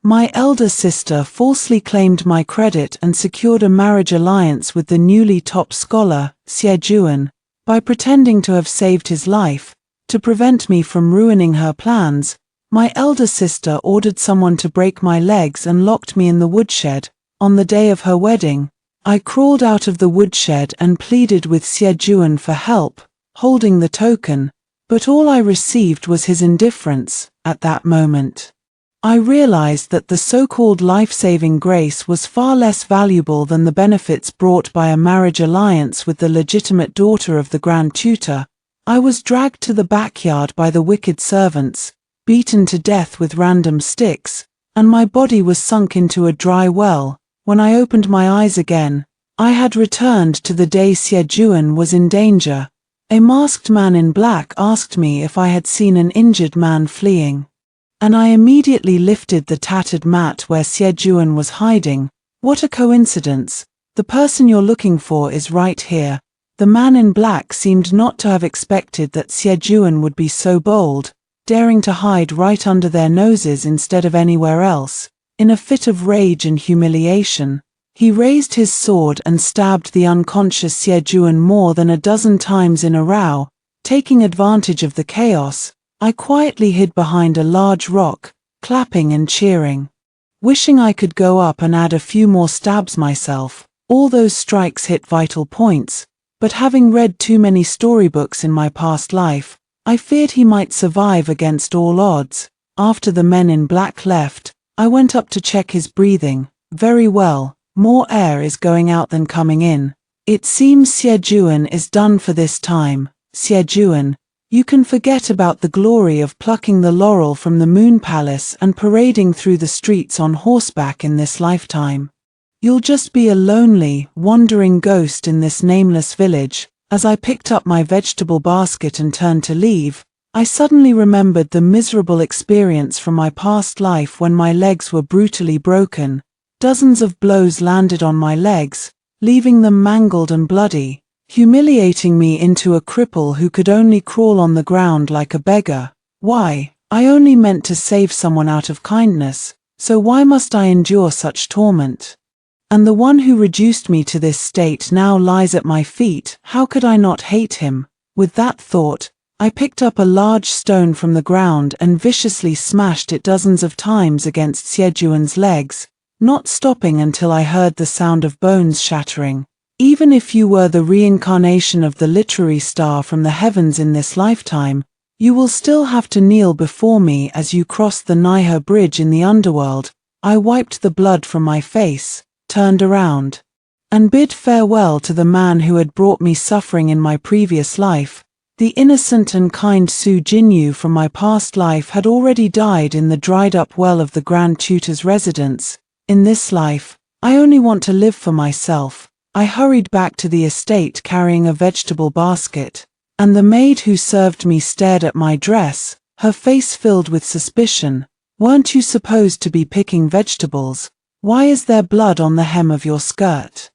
My elder sister falsely claimed my credit and secured a marriage alliance with the newly top scholar, Hye-juan, by pretending to have saved his life. To prevent me from ruining her plans, my elder sister ordered someone to break my legs and locked me in the woodshed. On the day of her wedding, I crawled out of the woodshed and pleaded with Hye-juan for help, holding the token, but all I received was his indifference. At that moment, I realized that the so-called life-saving grace was far less valuable than the benefits brought by a marriage alliance with the legitimate daughter of the Grand Tutor. I was dragged to the backyard by the wicked servants, beaten to death with random sticks, and my body was sunk into a dry well. When I opened my eyes again, I had returned to the day Hye-juan was in danger. A masked man in black asked me if I had seen an injured man fleeing, and I immediately lifted the tattered mat where Hye-juan was hiding. What a coincidence! The person you're looking for is right here. The man in black seemed not to have expected that Hye-juan would be so bold, daring to hide right under their noses instead of anywhere else. In a fit of rage and humiliation, he raised his sword and stabbed the unconscious Hye-juan more than a dozen times in a row. Taking advantage of the chaos, I quietly hid behind a large rock, clapping and cheering, wishing I could go up and add a few more stabs myself. All those strikes hit vital points, but having read too many storybooks in my past life, I feared he might survive against all odds. After the men in black left, I went up to check his breathing. Very well, more air is going out than coming in. It seems Hye-juan is done for this time. Hye-juan, you can forget about the glory of plucking the laurel from the Moon Palace and parading through the streets on horseback in this lifetime. You'll just be a lonely, wandering ghost in this nameless village. As I picked up my vegetable basket and turned to leave, I suddenly remembered the miserable experience from my past life when my legs were brutally broken. Dozens of blows landed on my legs, leaving them mangled and bloody, humiliating me into a cripple who could only crawl on the ground like a beggar. Why? I only meant to save someone out of kindness, so why must I endure such torment? And the one who reduced me to this state now lies at my feet. How could I not hate him? With that thought, I picked up a large stone from the ground and viciously smashed it dozens of times against Hye-juan's legs, not stopping until I heard the sound of bones shattering. Even if you were the reincarnation of the literary star from the heavens in this lifetime, you will still have to kneel before me as you cross the Nihe Bridge in the underworld. I wiped the blood from my face, turned around, and bid farewell to the man who had brought me suffering in my previous life. The innocent and kind Su Jinyu from my past life had already died in the dried-up well of the Grand Tutor's residence. In this life, I only want to live for myself. I hurried back to the estate carrying a vegetable basket, and the maid who served me stared at my dress, her face filled with suspicion. Weren't you supposed to be picking vegetables? Why is there blood on the hem of your skirt?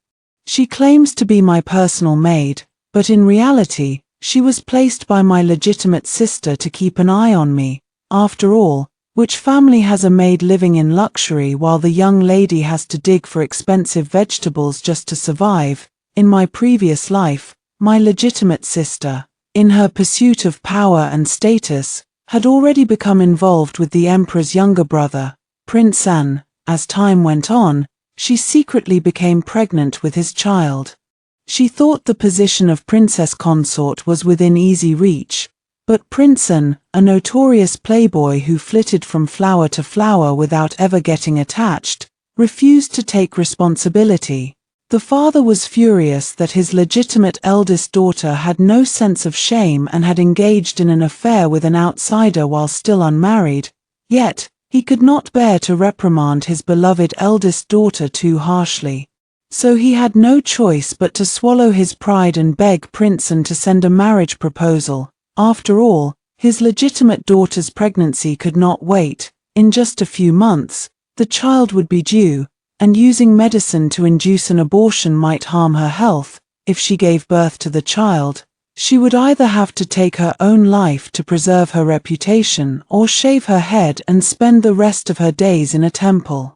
She claims to be my personal maid, but in reality, she was placed by my legitimate sister to keep an eye on me. After all, which family has a maid living in luxury while the young lady has to dig for expensive vegetables just to survive? In my previous life, my legitimate sister, in her pursuit of power and status, had already become involved with the emperor's younger brother, Prince An. As time went on, she secretly became pregnant with his child. She thought the position of princess consort was within easy reach, but Prince An, a notorious playboy who flitted from flower to flower without ever getting attached, refused to take responsibility. The father was furious that his legitimate eldest daughter had no sense of shame and had engaged in an affair with an outsider while still unmarried. Yet, he could not bear to reprimand his beloved eldest daughter too harshly. So he had no choice but to swallow his pride and beg Prince An to send a marriage proposal. After all, his legitimate daughter's pregnancy could not wait. In just a few months, the child would be due, and using medicine to induce an abortion might harm her health. If she gave birth to the child, She would either have to take her own life to preserve her reputation or shave her head and spend the rest of her days in a temple.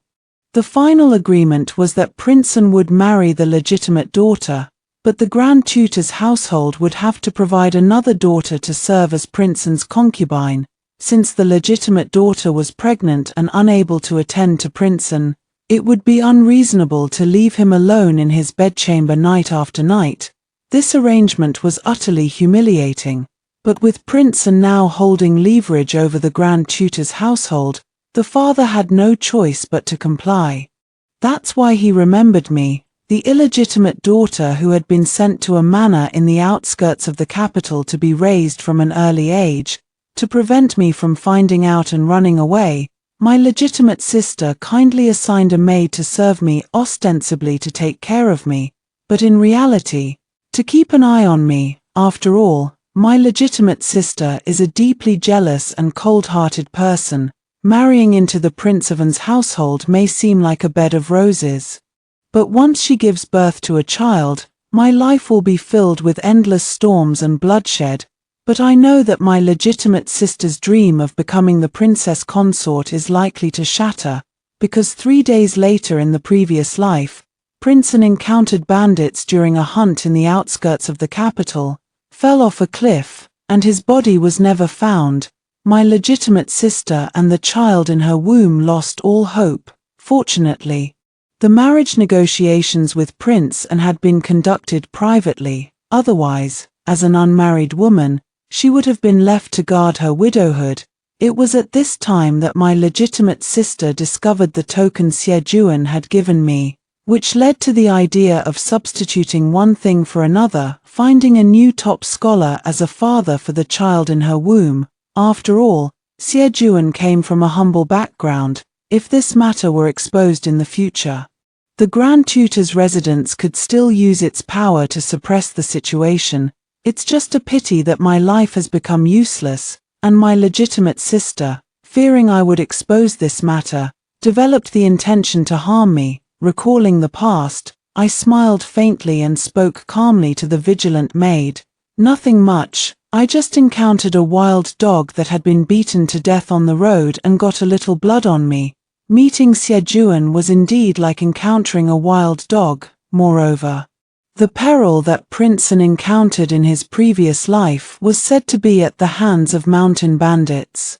The final agreement was that Princeton would marry the legitimate daughter, but the Grand Tutor's household would have to provide another daughter to serve as Princeton's concubine. Since the legitimate daughter was pregnant and unable to attend to Princeton, it would be unreasonable to leave him alone in his bedchamber night after night. This arrangement was utterly humiliating, but with Princeton now holding leverage over the Grand Tutor's household, the father had no choice but to comply. That's why he remembered me, the illegitimate daughter who had been sent to a manor in the outskirts of the capital to be raised from an early age. To prevent me from finding out and running away, my legitimate sister kindly assigned a maid to serve me, ostensibly to take care of me, but in reality, to keep an eye on me. After all, my legitimate sister is a deeply jealous and cold-hearted person. Marrying into the Prince of An's household may seem like a bed of roses. But once she gives birth to a child, my life will be filled with endless storms and bloodshed. But I know that my legitimate sister's dream of becoming the princess consort is likely to shatter, because 3 days later in the previous life, Princeton encountered bandits during a hunt in the outskirts of the capital, fell off a cliff, and his body was never found. My legitimate sister and the child in her womb lost all hope. Fortunately, the marriage negotiations with Princeton had been conducted privately. Otherwise, as an unmarried woman, she would have been left to guard her widowhood. It was at this time that my legitimate sister discovered the token Xie had given me, which led to the idea of substituting one thing for another, finding a new top scholar as a father for the child in her womb. After all, Xie came from a humble background. If this matter were exposed in the future, the Grand Tutor's residence could still use its power to suppress the situation. It's just a pity that my life has become useless, and my legitimate sister, fearing I would expose this matter, developed the intention to harm me. Recalling the past, I smiled faintly and spoke calmly to the vigilant maid. Nothing much, I just encountered a wild dog that had been beaten to death on the road and got a little blood on me. Meeting Xie was indeed like encountering a wild dog. Moreover, the peril that Princeton encountered in his previous life was said to be at the hands of mountain bandits.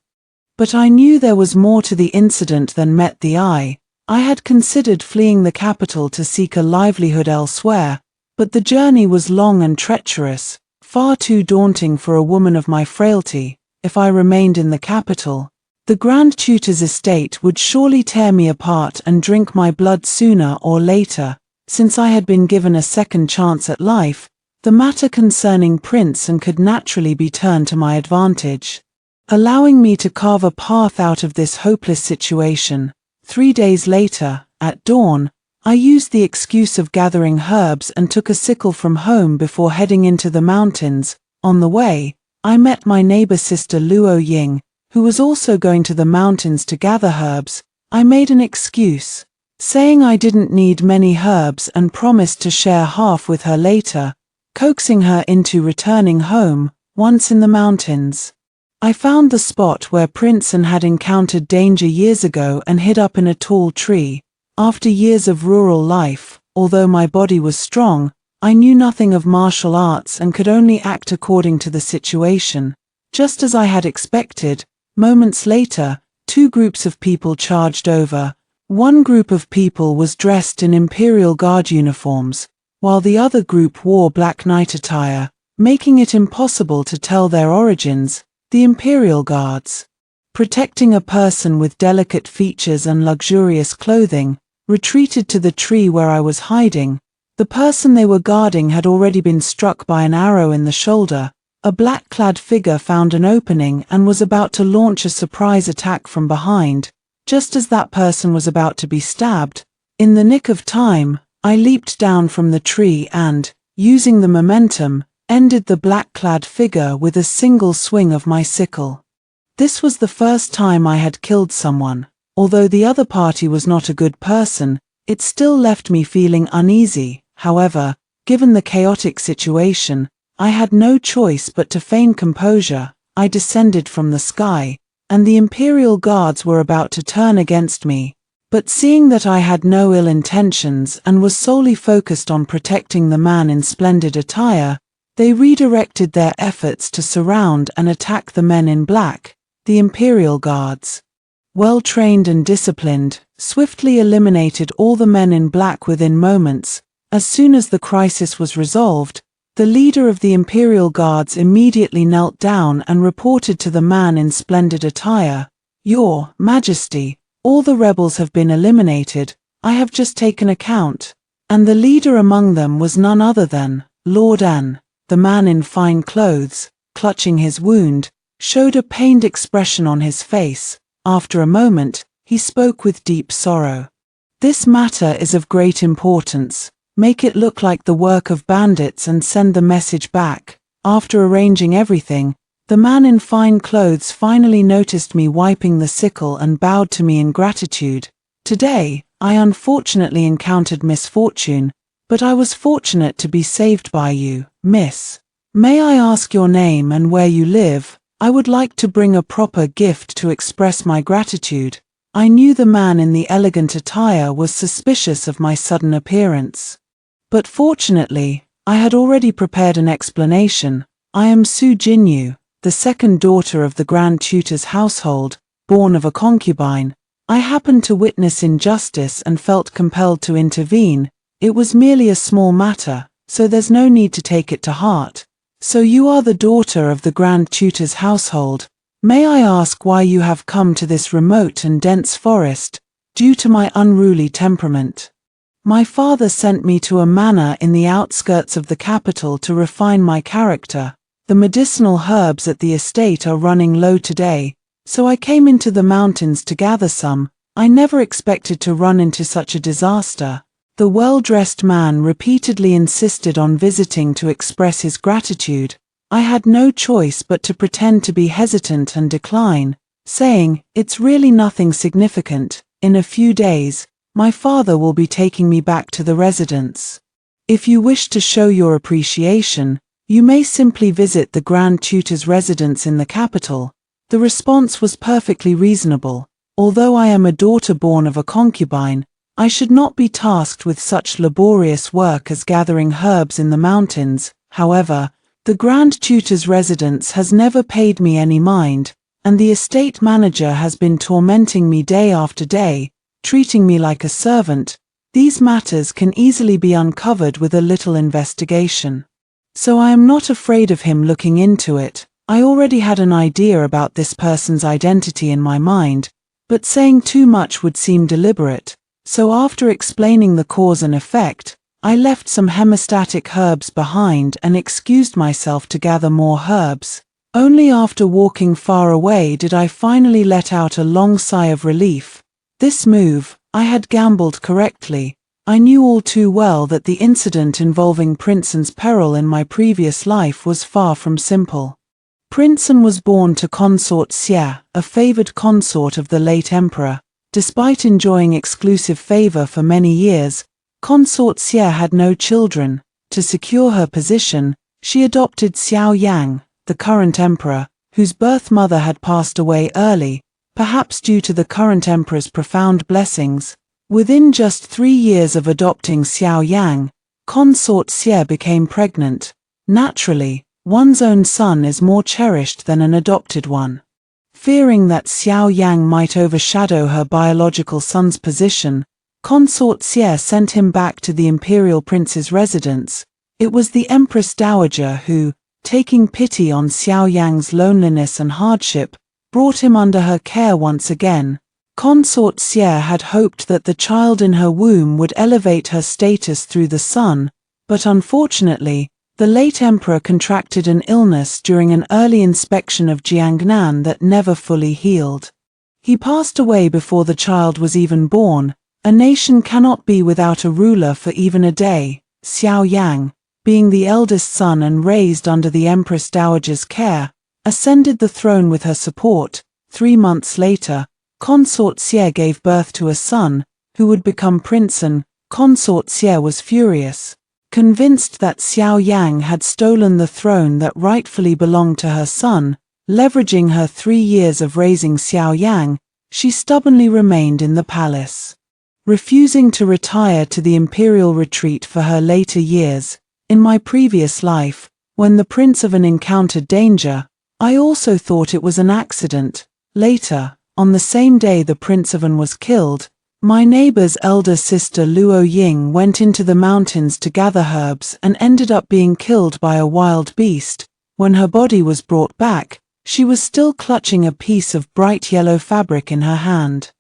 But I knew there was more to the incident than met the eye. I had considered fleeing the capital to seek a livelihood elsewhere, but the journey was long and treacherous, far too daunting for a woman of my frailty. If I remained in the capital, the Grand Tutor's estate would surely tear me apart and drink my blood sooner or later. Since I had been given a second chance at life, the matter concerning Princeton could naturally be turned to my advantage, allowing me to carve a path out of this hopeless situation. 3 days later, at dawn, I used the excuse of gathering herbs and took a sickle from home before heading into the mountains. On the way, I met my neighbor sister Luo Ying, who was also going to the mountains to gather herbs. I made an excuse, saying I didn't need many herbs and promised to share half with her later, coaxing her into returning home. Once in the mountains, I found the spot where Princeton had encountered danger years ago and hid up in a tall tree. After years of rural life, although my body was strong, I knew nothing of martial arts and could only act according to the situation. Just as I had expected, moments later, 2 groups of people charged over. One group of people was dressed in Imperial Guard uniforms, while the other group wore Black Knight attire, making it impossible to tell their origins. The Imperial Guards, protecting a person with delicate features and luxurious clothing, retreated to the tree where I was hiding. The person they were guarding had already been struck by an arrow in the shoulder. A black-clad figure found an opening and was about to launch a surprise attack from behind. Just as that person was about to be stabbed, in the nick of time, I leaped down from the tree and, using the momentum, ended the black-clad figure with a single swing of my sickle. This was the first time I had killed someone. Although the other party was not a good person, it still left me feeling uneasy. However, given the chaotic situation, I had no choice but to feign composure. I descended from the sky, and the imperial guards were about to turn against me. But seeing that I had no ill intentions and was solely focused on protecting the man in splendid attire, they redirected their efforts to surround and attack the men in black, the imperial guards. Well-trained and disciplined, swiftly eliminated all the men in black within moments. As soon as the crisis was resolved, the leader of the imperial guards immediately knelt down and reported to the man in splendid attire, "Your Majesty, all the rebels have been eliminated. I have just taken account." And the leader among them was none other than Lord An. The man in fine clothes, clutching his wound, showed a pained expression on his face. After a moment, he spoke with deep sorrow. "This matter is of great importance. Make it look like the work of bandits and send the message back." After arranging everything, the man in fine clothes finally noticed me wiping the sickle and bowed to me in gratitude. "Today, I unfortunately encountered misfortune, but I was fortunate to be saved by you, miss. May I ask your name and where you live? I would like to bring a proper gift to express my gratitude." I knew the man in the elegant attire was suspicious of my sudden appearance. But fortunately, I had already prepared an explanation. "I am Su Jinyu, the second daughter of the Grand Tutor's household, born of a concubine. I happened to witness injustice and felt compelled to intervene. It was merely a small matter, so there's no need to take it to heart." "So you are the daughter of the Grand Tutor's household. May I ask why you have come to this remote and dense forest?" "Due to my unruly temperament. My father sent me to a manor in the outskirts of the capital to refine my character. The medicinal herbs at the estate are running low today, so I came into the mountains to gather some. I never expected to run into such a disaster." The well-dressed man repeatedly insisted on visiting to express his gratitude. I had no choice but to pretend to be hesitant and decline, saying, "It's really nothing significant. In a few days, my father will be taking me back to the residence. If you wish to show your appreciation, you may simply visit the Grand Tutor's residence in the capital." The response was perfectly reasonable. Although I am a daughter born of a concubine, I should not be tasked with such laborious work as gathering herbs in the mountains. However, the Grand Tutor's residence has never paid me any mind, and the estate manager has been tormenting me day after day, treating me like a servant. These matters can easily be uncovered with a little investigation. So I am not afraid of him looking into it. I already had an idea about this person's identity in my mind, but saying too much would seem deliberate. So after explaining the cause and effect, I left some hemostatic herbs behind and excused myself to gather more herbs. Only after walking far away did I finally let out a long sigh of relief. This move, I had gambled correctly. I knew all too well that the incident involving Prince's peril in my previous life was far from simple. Prince was born to consort Xia, a favored consort of the late emperor. Despite enjoying exclusive favor for many years, consort Xia had no children. To secure her position, she adopted Xiao Yang, the current emperor, whose birth mother had passed away early, perhaps due to the current emperor's profound blessings. Within just 3 years of adopting Xiao Yang, consort Xia became pregnant. Naturally, one's own son is more cherished than an adopted one. Fearing that Xiao Yang might overshadow her biological son's position, consort Xia sent him back to the imperial prince's residence. It was the Empress Dowager who, taking pity on Xiao Yang's loneliness and hardship, brought him under her care once again. Consort Xia had hoped that the child in her womb would elevate her status through the son, but unfortunately, the late emperor contracted an illness during an early inspection of Jiangnan that never fully healed. He passed away before the child was even born. A nation cannot be without a ruler for even a day. Xiao Yang, being the eldest son and raised under the Empress Dowager's care, ascended the throne with her support. 3 months later, consort Xie gave birth to a son, who would become prince, and consort Xie was furious. Convinced that Xiao Yang had stolen the throne that rightfully belonged to her son, leveraging her 3 years of raising Xiao Yang, she stubbornly remained in the palace. Refusing to retire to the imperial retreat for her later years. In my previous life, when the Prince of An encountered danger, I also thought it was an accident. Later, on the same day the Prince of An was killed, my neighbor's elder sister Luo Ying went into the mountains to gather herbs and ended up being killed by a wild beast. When her body was brought back, she was still clutching a piece of bright yellow fabric in her hand.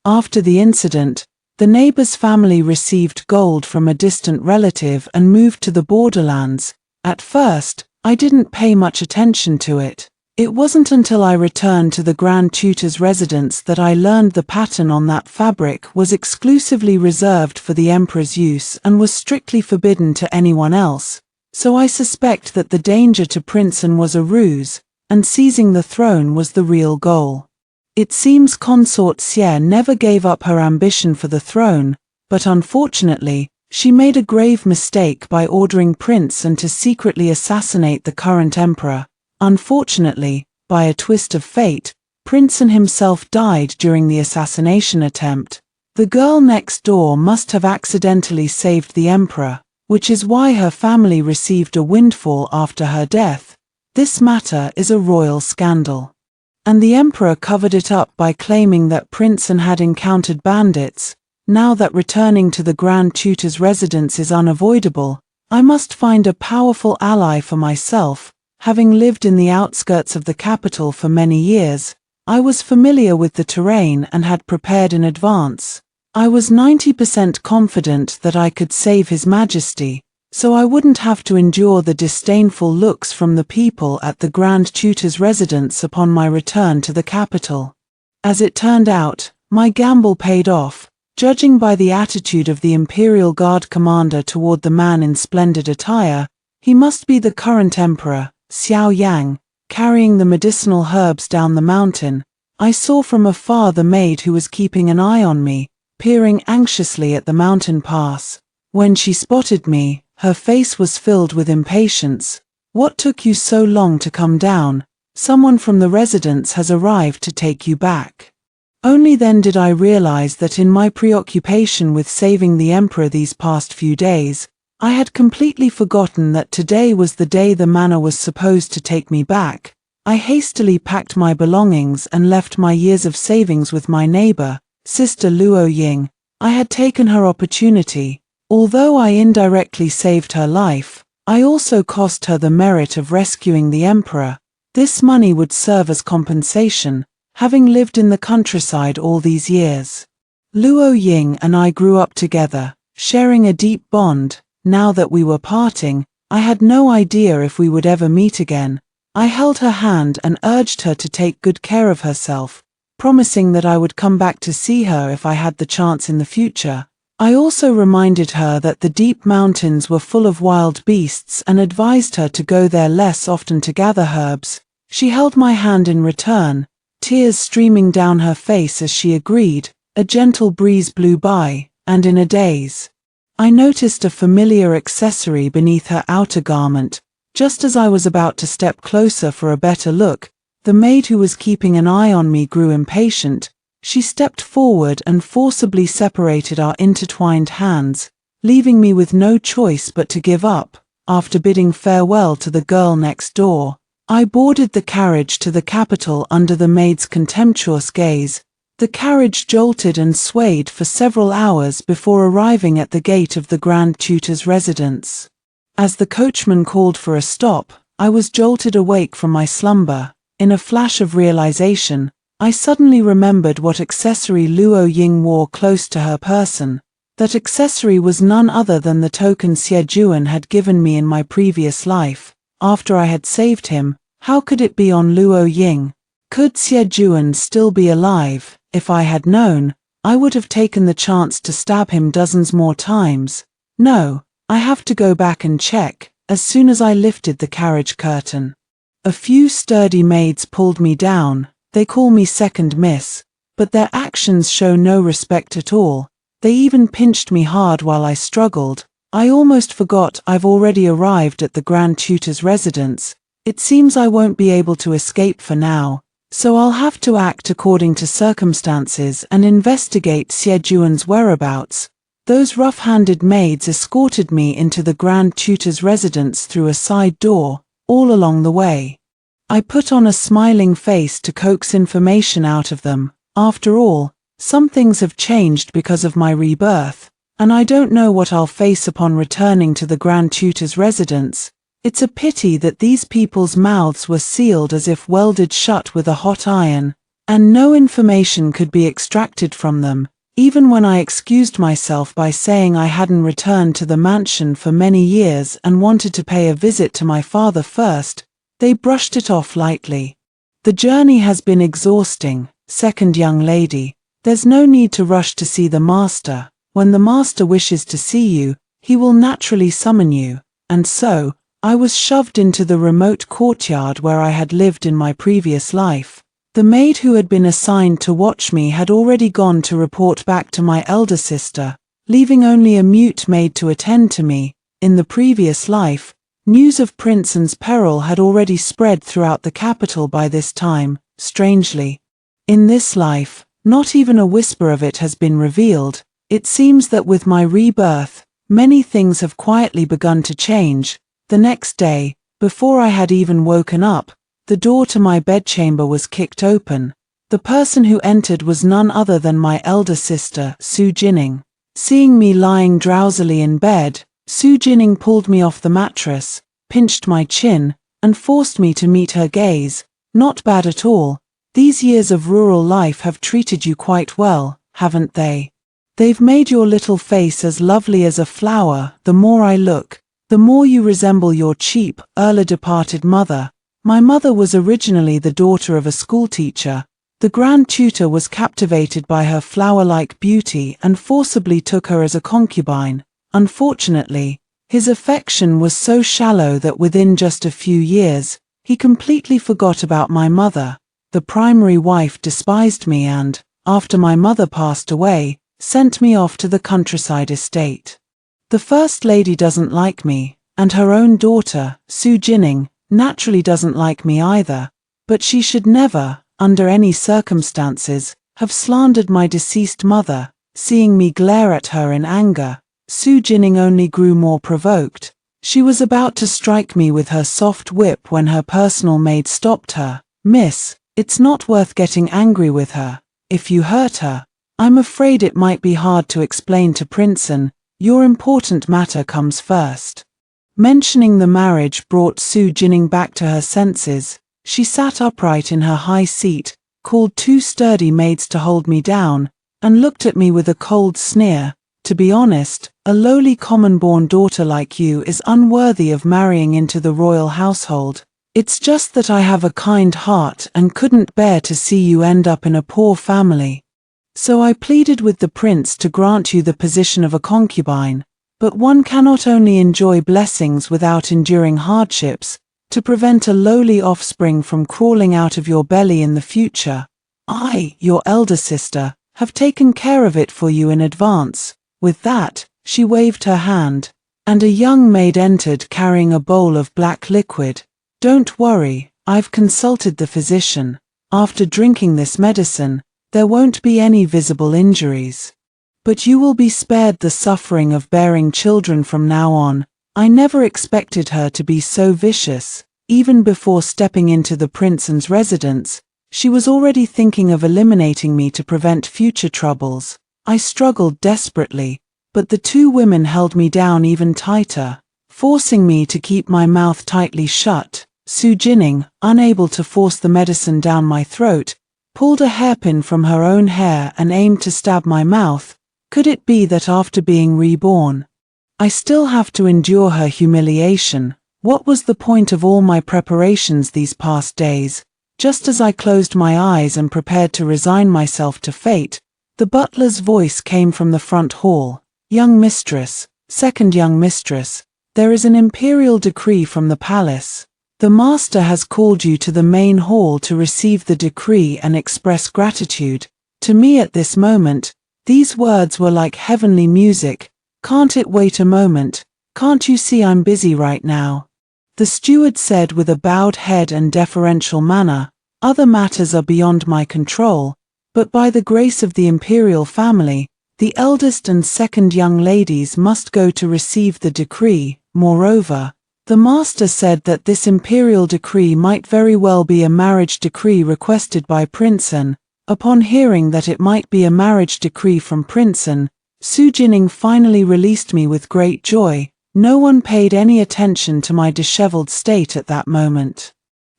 After the incident, the neighbor's family received gold from a distant relative and moved to the borderlands. At first, I didn't pay much attention to it. It wasn't until I returned to the Grand Tutor's residence that I learned the pattern on that fabric was exclusively reserved for the Emperor's use and was strictly forbidden to anyone else, so I suspect that the danger to Prince An was a ruse, and seizing the throne was the real goal. It seems Consort Xie never gave up her ambition for the throne, but unfortunately, she made a grave mistake by ordering Prince An to secretly assassinate the current emperor. Unfortunately, by a twist of fate, Prince An himself died during the assassination attempt. The girl next door must have accidentally saved the emperor, which is why her family received a windfall after her death. This matter is a royal scandal. And the emperor covered it up by claiming that Prince An had encountered bandits. Now that returning to the Grand Tutor's residence is unavoidable, I must find a powerful ally for myself. Having lived in the outskirts of the capital for many years, I was familiar with the terrain and had prepared in advance. I was 90% confident that I could save His Majesty, so I wouldn't have to endure the disdainful looks from the people at the Grand Tutor's residence upon my return to the capital. As it turned out, my gamble paid off. Judging by the attitude of the Imperial Guard commander toward the man in splendid attire, he must be the current emperor, Xiao Yang, carrying the medicinal herbs down the mountain. I saw from afar the maid who was keeping an eye on me, peering anxiously at the mountain pass. When she spotted me, her face was filled with impatience. "What took you so long to come down? Someone from the residence has arrived to take you back." Only then did I realize that in my preoccupation with saving the emperor these past few days, I had completely forgotten that today was the day the manor was supposed to take me back. I hastily packed my belongings and left my years of savings with my neighbor, Sister Luo Ying. I had taken her opportunity. Although I indirectly saved her life, I also cost her the merit of rescuing the emperor. This money would serve as compensation, having lived in the countryside all these years. Luo Ying and I grew up together, sharing a deep bond. Now that we were parting, I had no idea if we would ever meet again. I held her hand and urged her to take good care of herself, promising that I would come back to see her if I had the chance in the future. I also reminded her that the deep mountains were full of wild beasts and advised her to go there less often to gather herbs. She held my hand in return, tears streaming down her face as she agreed. A gentle breeze blew by, and in a daze, I noticed a familiar accessory beneath her outer garment. Just as I was about to step closer for a better look, the maid who was keeping an eye on me grew impatient. She stepped forward and forcibly separated our intertwined hands, leaving me with no choice but to give up. After bidding farewell to the girl next door, I boarded the carriage to the capital under the maid's contemptuous gaze. The carriage jolted and swayed for several hours before arriving at the gate of the Grand Tutor's residence. As the coachman called for a stop, I was jolted awake from my slumber. In a flash of realization, I suddenly remembered what accessory Luo Ying wore close to her person. That accessory was none other than the token Xie Juan had given me in my previous life. After I had saved him, how could it be on Luo Ying? Could Xie Juan still be alive? If I had known, I would have taken the chance to stab him dozens more times. No, I have to go back and check. As soon as I lifted the carriage curtain, a few sturdy maids pulled me down. They call me second miss, but their actions show no respect at all. They even pinched me hard while I struggled. I almost forgot I've already arrived at the Grand Tutor's residence. It seems I won't be able to escape for now, so I'll have to act according to circumstances and investigate Siejuan's whereabouts. Those rough-handed maids escorted me into the Grand Tutor's residence through a side door, all along the way. I put on a smiling face to coax information out of them. After all, some things have changed because of my rebirth, and I don't know what I'll face upon returning to the Grand Tutor's residence. It's a pity that these people's mouths were sealed as if welded shut with a hot iron, and no information could be extracted from them. Even when I excused myself by saying I hadn't returned to the mansion for many years and wanted to pay a visit to my father first, they brushed it off lightly. The journey has been exhausting, second young lady. There's no need to rush to see the master. When the master wishes to see you, he will naturally summon you. And so, I was shoved into the remote courtyard where I had lived in my previous life. The maid who had been assigned to watch me had already gone to report back to my elder sister, leaving only a mute maid to attend to me. In the previous life, news of Prince's peril had already spread throughout the capital by this time, strangely. In this life, not even a whisper of it has been revealed. It seems that with my rebirth, many things have quietly begun to change. The next day, before I had even woken up, the door to my bedchamber was kicked open. The person who entered was none other than my elder sister, Su Jining. Seeing me lying drowsily in bed, Su Jining pulled me off the mattress, pinched my chin, and forced me to meet her gaze. Not bad at all. These years of rural life have treated you quite well, haven't they? They've made your little face as lovely as a flower. The more I look, the more you resemble your cheap, early departed mother. My mother was originally the daughter of a schoolteacher. The Grand Tutor was captivated by her flower-like beauty and forcibly took her as a concubine. Unfortunately, his affection was so shallow that within just a few years, he completely forgot about my mother. The primary wife despised me and, after my mother passed away, sent me off to the countryside estate. The First Lady doesn't like me, and her own daughter, Su Jining, naturally doesn't like me either, but she should never, under any circumstances, have slandered my deceased mother. Seeing me glare at her in anger, Su Jining only grew more provoked. She was about to strike me with her soft whip when her personal maid stopped her. "Miss, it's not worth getting angry with her. If you hurt her, I'm afraid it might be hard to explain to Princeton. Your important matter comes first." Mentioning the marriage brought Su Jining back to her senses. She sat upright in her high seat, called two sturdy maids to hold me down, and looked at me with a cold sneer. "To be honest, a lowly common-born daughter like you is unworthy of marrying into the royal household. It's just that I have a kind heart and couldn't bear to see you end up in a poor family. So I pleaded with the prince to grant you the position of a concubine. But one cannot only enjoy blessings without enduring hardships. To prevent a lowly offspring from crawling out of your belly in the future, I, your elder sister, have taken care of it for you in advance." With that, she waved her hand, and a young maid entered carrying a bowl of black liquid. "Don't worry, I've consulted the physician. After drinking this medicine, there won't be any visible injuries. But you will be spared the suffering of bearing children from now on." I never expected her to be so vicious. Even before stepping into the prince's residence, she was already thinking of eliminating me to prevent future troubles. I struggled desperately, but the two women held me down even tighter, forcing me to keep my mouth tightly shut. Su Jining, unable to force the medicine down my throat, pulled a hairpin from her own hair and aimed to stab my mouth. Could it be that after being reborn, I still have to endure her humiliation? What was the point of all my preparations these past days? Just as I closed my eyes and prepared to resign myself to fate, the butler's voice came from the front hall. "Young mistress, second young mistress, there is an imperial decree from the palace. The master has called you to the main hall to receive the decree and express gratitude." To me at this moment, these words were like heavenly music, Can't it wait a moment? Can't you see I'm busy right now? The steward said with a bowed head and deferential manner, other matters are beyond my control, but by the grace of the imperial family, the eldest and second young ladies must go to receive the decree. Moreover, the master said that this imperial decree might very well be a marriage decree requested by Princeton. Upon hearing that it might be a marriage decree from Princeton, Su Jining finally released me with great joy. No one paid any attention to my disheveled state at that moment.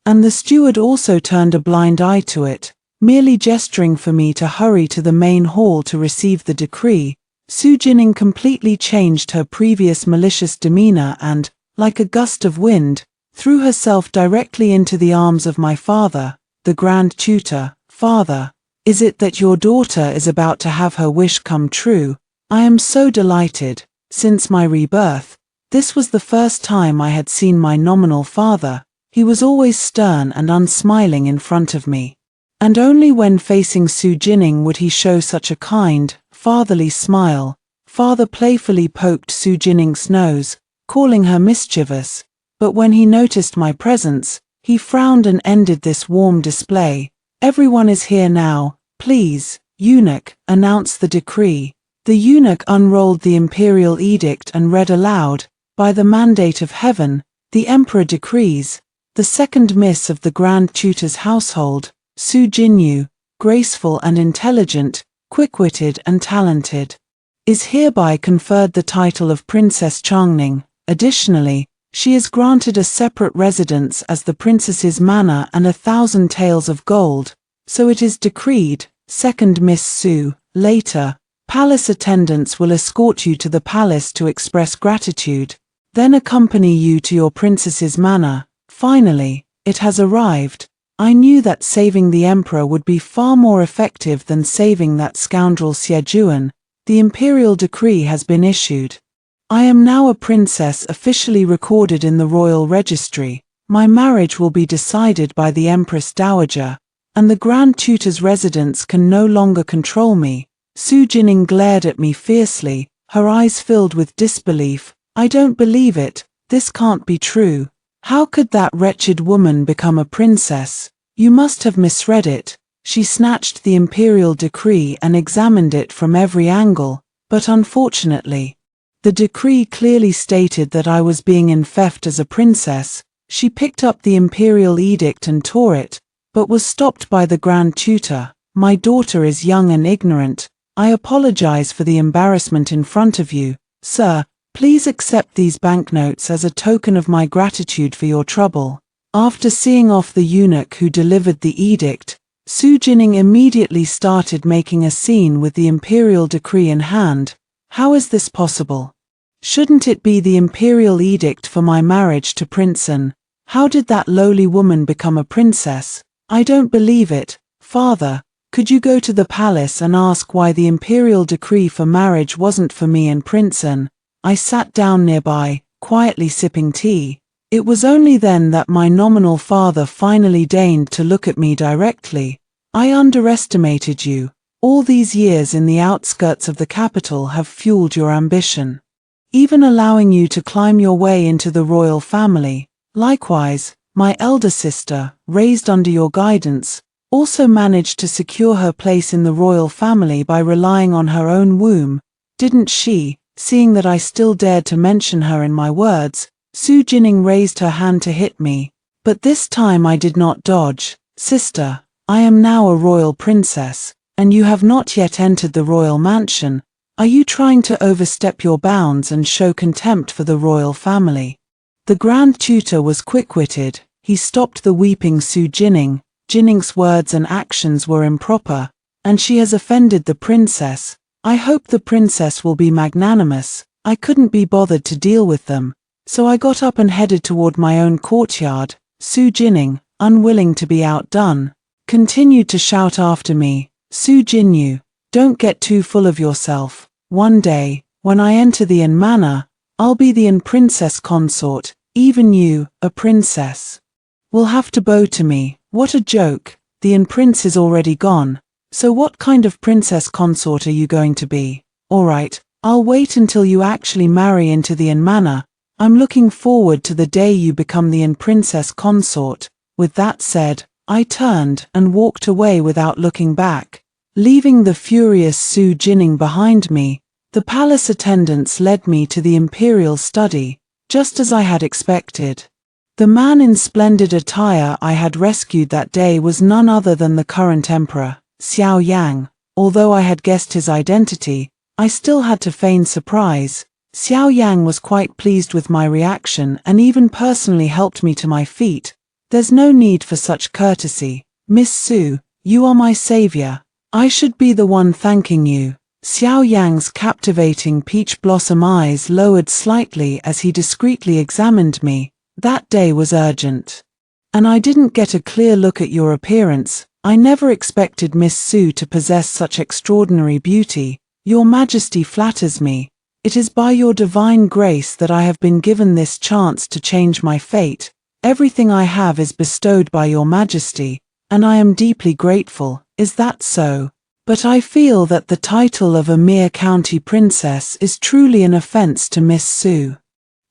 And the steward also turned a blind eye to it, merely gesturing for me to hurry to the main hall to receive the decree. Su Jining completely changed her previous malicious demeanor and, like a gust of wind, threw herself directly into the arms of my father, the Grand Tutor. Father, is it that your daughter is about to have her wish come true? I am so delighted. Since my rebirth, this was the first time I had seen my nominal father. He was always stern and unsmiling in front of me. And only when facing Su Jining would he show such a kind, fatherly smile. Father playfully poked Su Jining's nose, calling her mischievous, but when he noticed my presence, he frowned and ended this warm display. Everyone is here now, please, eunuch, announce the decree. The eunuch unrolled the imperial edict and read aloud, by the mandate of heaven, the emperor decrees, the second miss of the Grand Tutor's household, Su Jinyu, graceful and intelligent, quick-witted and talented, is hereby conferred the title of Princess Changning. Additionally, she is granted a separate residence as the princess's manor and 1,000 taels of gold. So it is decreed, second Miss Su. Later, palace attendants will escort you to the palace to express gratitude, then accompany you to your princess's manor. Finally, it has arrived. I knew that saving the emperor would be far more effective than saving that scoundrel Xie. The imperial decree has been issued. I am now a princess officially recorded in the royal registry. My marriage will be decided by the Empress Dowager, and the Grand Tutor's residence can no longer control me. Su Jining glared at me fiercely, her eyes filled with disbelief. I don't believe it. This can't be true. How could that wretched woman become a princess? You must have misread it. She snatched the imperial decree and examined it from every angle, but unfortunately, the decree clearly stated that I was being enfeoffed as a princess. She picked up the imperial edict and tore it, but was stopped by the Grand Tutor. My daughter is young and ignorant. I apologize for the embarrassment in front of you. Sir, please accept these banknotes as a token of my gratitude for your trouble. After seeing off the eunuch who delivered the edict, Su Jining immediately started making a scene with the imperial decree in hand. How is this possible? Shouldn't it be the imperial edict for my marriage to Princeton? How did that lowly woman become a princess? I don't believe it. Father, could you go to the palace and ask why the imperial decree for marriage wasn't for me and Princeton? I sat down nearby, quietly sipping tea. It was only then that my nominal father finally deigned to look at me directly. I underestimated you. All these years in the outskirts of the capital have fueled your ambition, even allowing you to climb your way into the royal family. Likewise, my elder sister, raised under your guidance, also managed to secure her place in the royal family by relying on her own womb, didn't she? Seeing that I still dared to mention her in my words, Su Jining raised her hand to hit me, but this time I did not dodge. Sister, I am now a royal princess, and you have not yet entered the royal mansion. Are you trying to overstep your bounds and show contempt for the royal family? The Grand Tutor was quick-witted. He stopped the weeping Su Jining. Jining's words and actions were improper, and she has offended the princess. I hope the princess will be magnanimous. I couldn't be bothered to deal with them, so I got up and headed toward my own courtyard. Su Jining, unwilling to be outdone, continued to shout after me, Su Jinyu, don't get too full of yourself. One day, when I enter the Yin manor, I'll be the Yin princess consort. Even you, a princess, will have to bow to me. What a joke. The Yin prince is already gone. So what kind of princess consort are you going to be? All right, I'll wait until you actually marry into the manor. I'm looking forward to the day you become the princess consort." With that said, I turned and walked away without looking back, leaving the furious Su Jining behind me. The palace attendants led me to the imperial study, just as I had expected. The man in splendid attire I had rescued that day was none other than the current emperor, Xiao Yang. Although I had guessed his identity, I still had to feign surprise. Xiao Yang was quite pleased with my reaction and even personally helped me to my feet. "There's no need for such courtesy, Miss Su, you are my savior. I should be the one thanking you." Xiao Yang's captivating peach blossom eyes lowered slightly as he discreetly examined me. "That day was urgent. And I didn't get a clear look at your appearance. I never expected Miss Su to possess such extraordinary beauty. Your Majesty flatters me. It is by your divine grace that I have been given this chance to change my fate. Everything I have is bestowed by your Majesty, and I am deeply grateful." "Is that so? But I feel that the title of a mere county princess is truly an offense to Miss Su.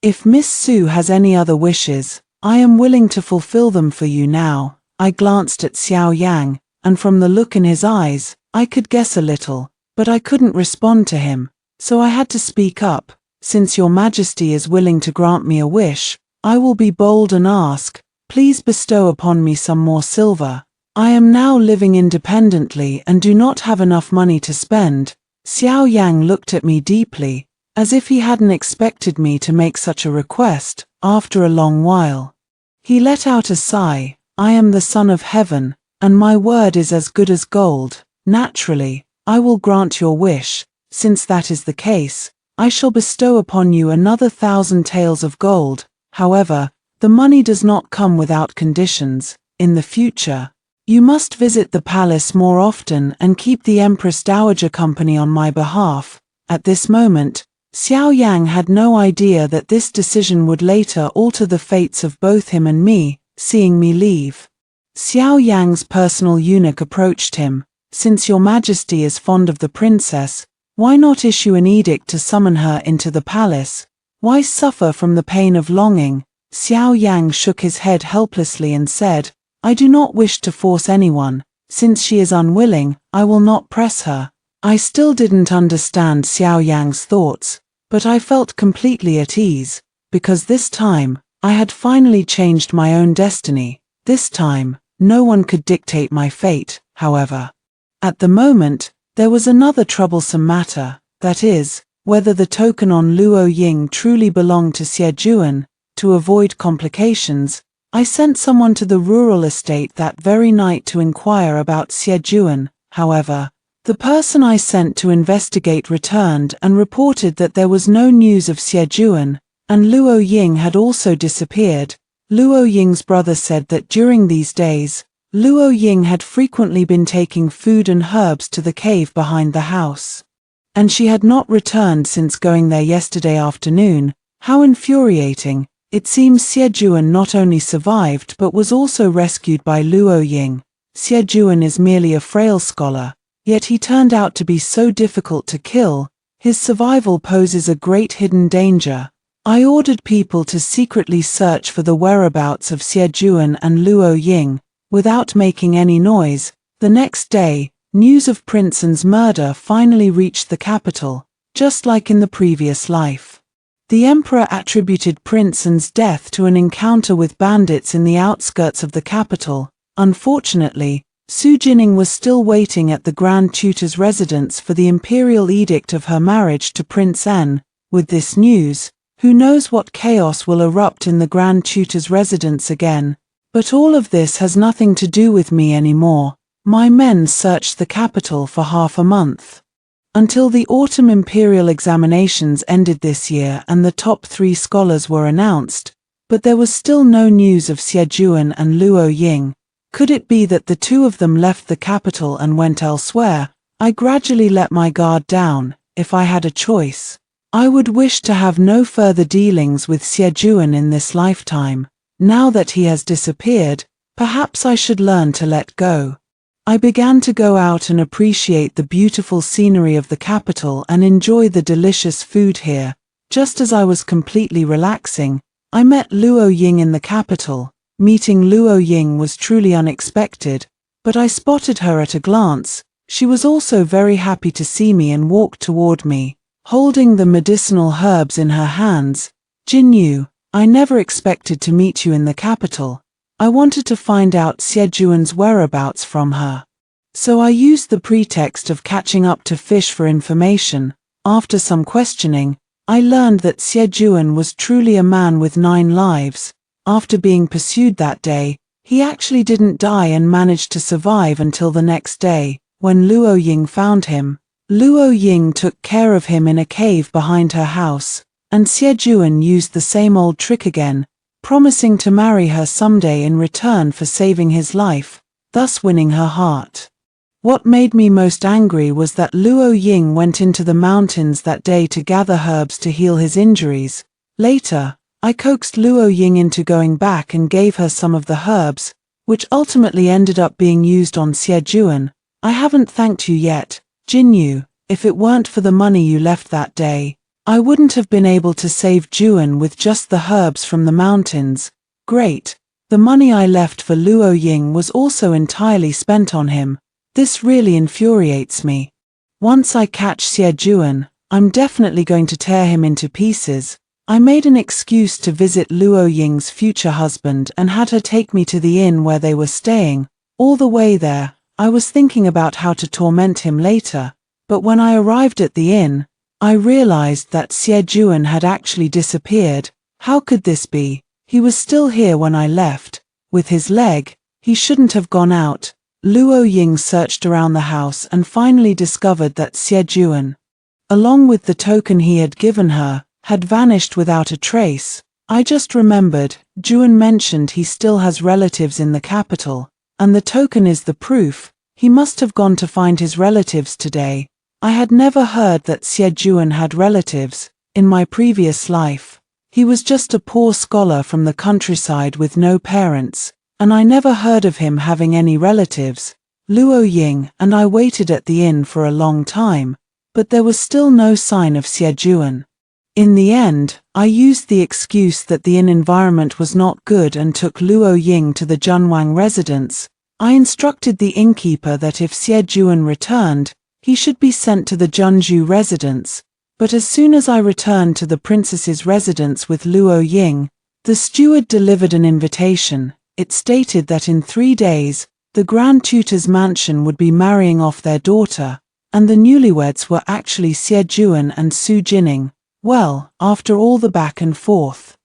If Miss Su has any other wishes, I am willing to fulfill them for you now." I glanced at Xiao Yang, and from the look in his eyes, I could guess a little, but I couldn't respond to him, so I had to speak up. "Since your Majesty is willing to grant me a wish, I will be bold and ask, please bestow upon me some more silver. I am now living independently and do not have enough money to spend." Xiao Yang looked at me deeply, as if he hadn't expected me to make such a request. After a long while, he let out a sigh. "I am the son of heaven, and my word is as good as gold. Naturally, I will grant your wish. Since that is the case, I shall bestow upon you another 1,000 taels of gold. However, the money does not come without conditions. In the future, you must visit the palace more often and keep the Empress Dowager company on my behalf." At this moment, Xiao Yang had no idea that this decision would later alter the fates of both him and me. Seeing me leave, Xiao Yang's personal eunuch approached him. "Since your Majesty is fond of the princess, why not issue an edict to summon her into the palace? Why suffer from the pain of longing?" Xiao Yang shook his head helplessly and said, "I do not wish to force anyone. Since she is unwilling, I will not press her." I still didn't understand Xiao Yang's thoughts, but I felt completely at ease, because this time, I had finally changed my own destiny. This time, no one could dictate my fate, however. At the moment, there was another troublesome matter, that is, whether the token on Luo Ying truly belonged to Xie Juan. To avoid complications, I sent someone to the rural estate that very night to inquire about Xie Juan. However, the person I sent to investigate returned and reported that there was no news of Xie Juan, and Luo Ying had also disappeared. Luo Ying's brother said that during these days, Luo Ying had frequently been taking food and herbs to the cave behind the house, and she had not returned since going there yesterday afternoon. How infuriating! It seems Xie Juan not only survived but was also rescued by Luo Ying. Xie Juan is merely a frail scholar, yet he turned out to be so difficult to kill. His survival poses a great hidden danger. I ordered people to secretly search for the whereabouts of Xie Juan and Luo Ying, without making any noise. The next day, news of Prince An's murder finally reached the capital, just like in the previous life. The emperor attributed Prince An's death to an encounter with bandits in the outskirts of the capital. Unfortunately, Su Jining was still waiting at the Grand Tutor's residence for the imperial edict of her marriage to Prince An. With this news, who knows what chaos will erupt in the Grand Tutor's residence again. But all of this has nothing to do with me anymore. My men searched the capital for half a month, until the autumn imperial examinations ended this year and the top 3 scholars were announced, but there was still no news of Xie Juan and Luo Ying. Could it be that the two of them left the capital and went elsewhere? I gradually let my guard down. If I had a choice, I would wish to have no further dealings with Xie Juan in this lifetime. Now that he has disappeared, perhaps I should learn to let go. I began to go out and appreciate the beautiful scenery of the capital and enjoy the delicious food here. Just as I was completely relaxing, I met Luo Ying in the capital. Meeting Luo Ying was truly unexpected, but I spotted her at a glance. She was also very happy to see me and walked toward me, holding the medicinal herbs in her hands. Jinyu, I never expected to meet you in the capital. I wanted to find out Xiejuan's whereabouts from her. So I used the pretext of catching up to fish for information. After some questioning, I learned that Xiejuan was truly a man with 9 lives. After being pursued that day, he actually didn't die and managed to survive until the next day, when Luo Ying found him. Luo Ying took care of him in a cave behind her house, and Xiejuan used the same old trick again, promising to marry her someday in return for saving his life, thus winning her heart. What made me most angry was that Luo Ying went into the mountains that day to gather herbs to heal his injuries. Later, I coaxed Luo Ying into going back and gave her some of the herbs, which ultimately ended up being used on Xiejuan. I haven't thanked you yet, Jinyu. If it weren't for the money you left that day, I wouldn't have been able to save Juan with just the herbs from the mountains. Great. The money I left for Luo Ying was also entirely spent on him. This really infuriates me. Once I catch Xiejuan, I'm definitely going to tear him into pieces. I made an excuse to visit Luo Ying's future husband and had her take me to the inn where they were staying. All the way there, I was thinking about how to torment him later, but when I arrived at the inn, I realized that Xiejuan had actually disappeared. How could this be? He was still here when I left. With his leg, he shouldn't have gone out. Luo Ying searched around the house and finally discovered that Xiejuan, along with the token he had given her, had vanished without a trace. I just remembered, Juan mentioned he still has relatives in the capital, and the token is the proof. He must have gone to find his relatives today. I had never heard that Xiejuan had relatives. In my previous life, he was just a poor scholar from the countryside with no parents, and I never heard of him having any relatives. Luo Ying and I waited at the inn for a long time, but there was still no sign of Xiejuan. In the end, I used the excuse that the inn environment was not good and took Luo Ying to the Junwang residence. I instructed the innkeeper that if Xiejuan returned, he should be sent to the Junju residence. But as soon as I returned to the princess's residence with Luo Ying, the steward delivered an invitation. It stated that in 3 days, the Grand Tutor's mansion would be marrying off their daughter, and the newlyweds were actually Xiejuan and Su Jining. Well, after all the back and forth,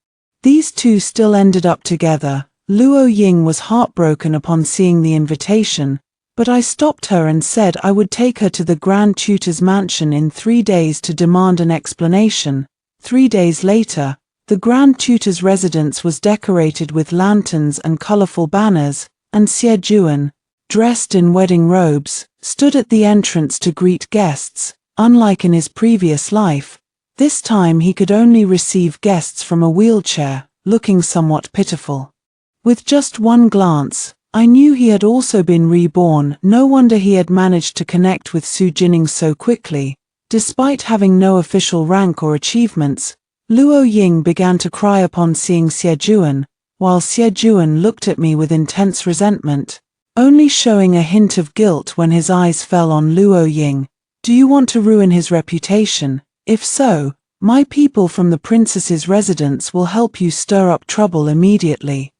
these two still ended up together. Luo Ying was heartbroken upon seeing the invitation, but I stopped her and said I would take her to the Grand Tutor's mansion in 3 days to demand an explanation. 3 days later, the Grand Tutor's residence was decorated with lanterns and colorful banners, and Xiejuan, dressed in wedding robes, stood at the entrance to greet guests. Unlike in his previous life, this time he could only receive guests from a wheelchair, looking somewhat pitiful. With just one glance, I knew he had also been reborn. No wonder he had managed to connect with Su Jining so quickly. Despite having no official rank or achievements, Luo Ying began to cry upon seeing Xiejuan, while Xiejuan looked at me with intense resentment, only showing a hint of guilt when his eyes fell on Luo Ying. Do you want to ruin his reputation? If so, my people from the princess's residence will help you stir up trouble immediately.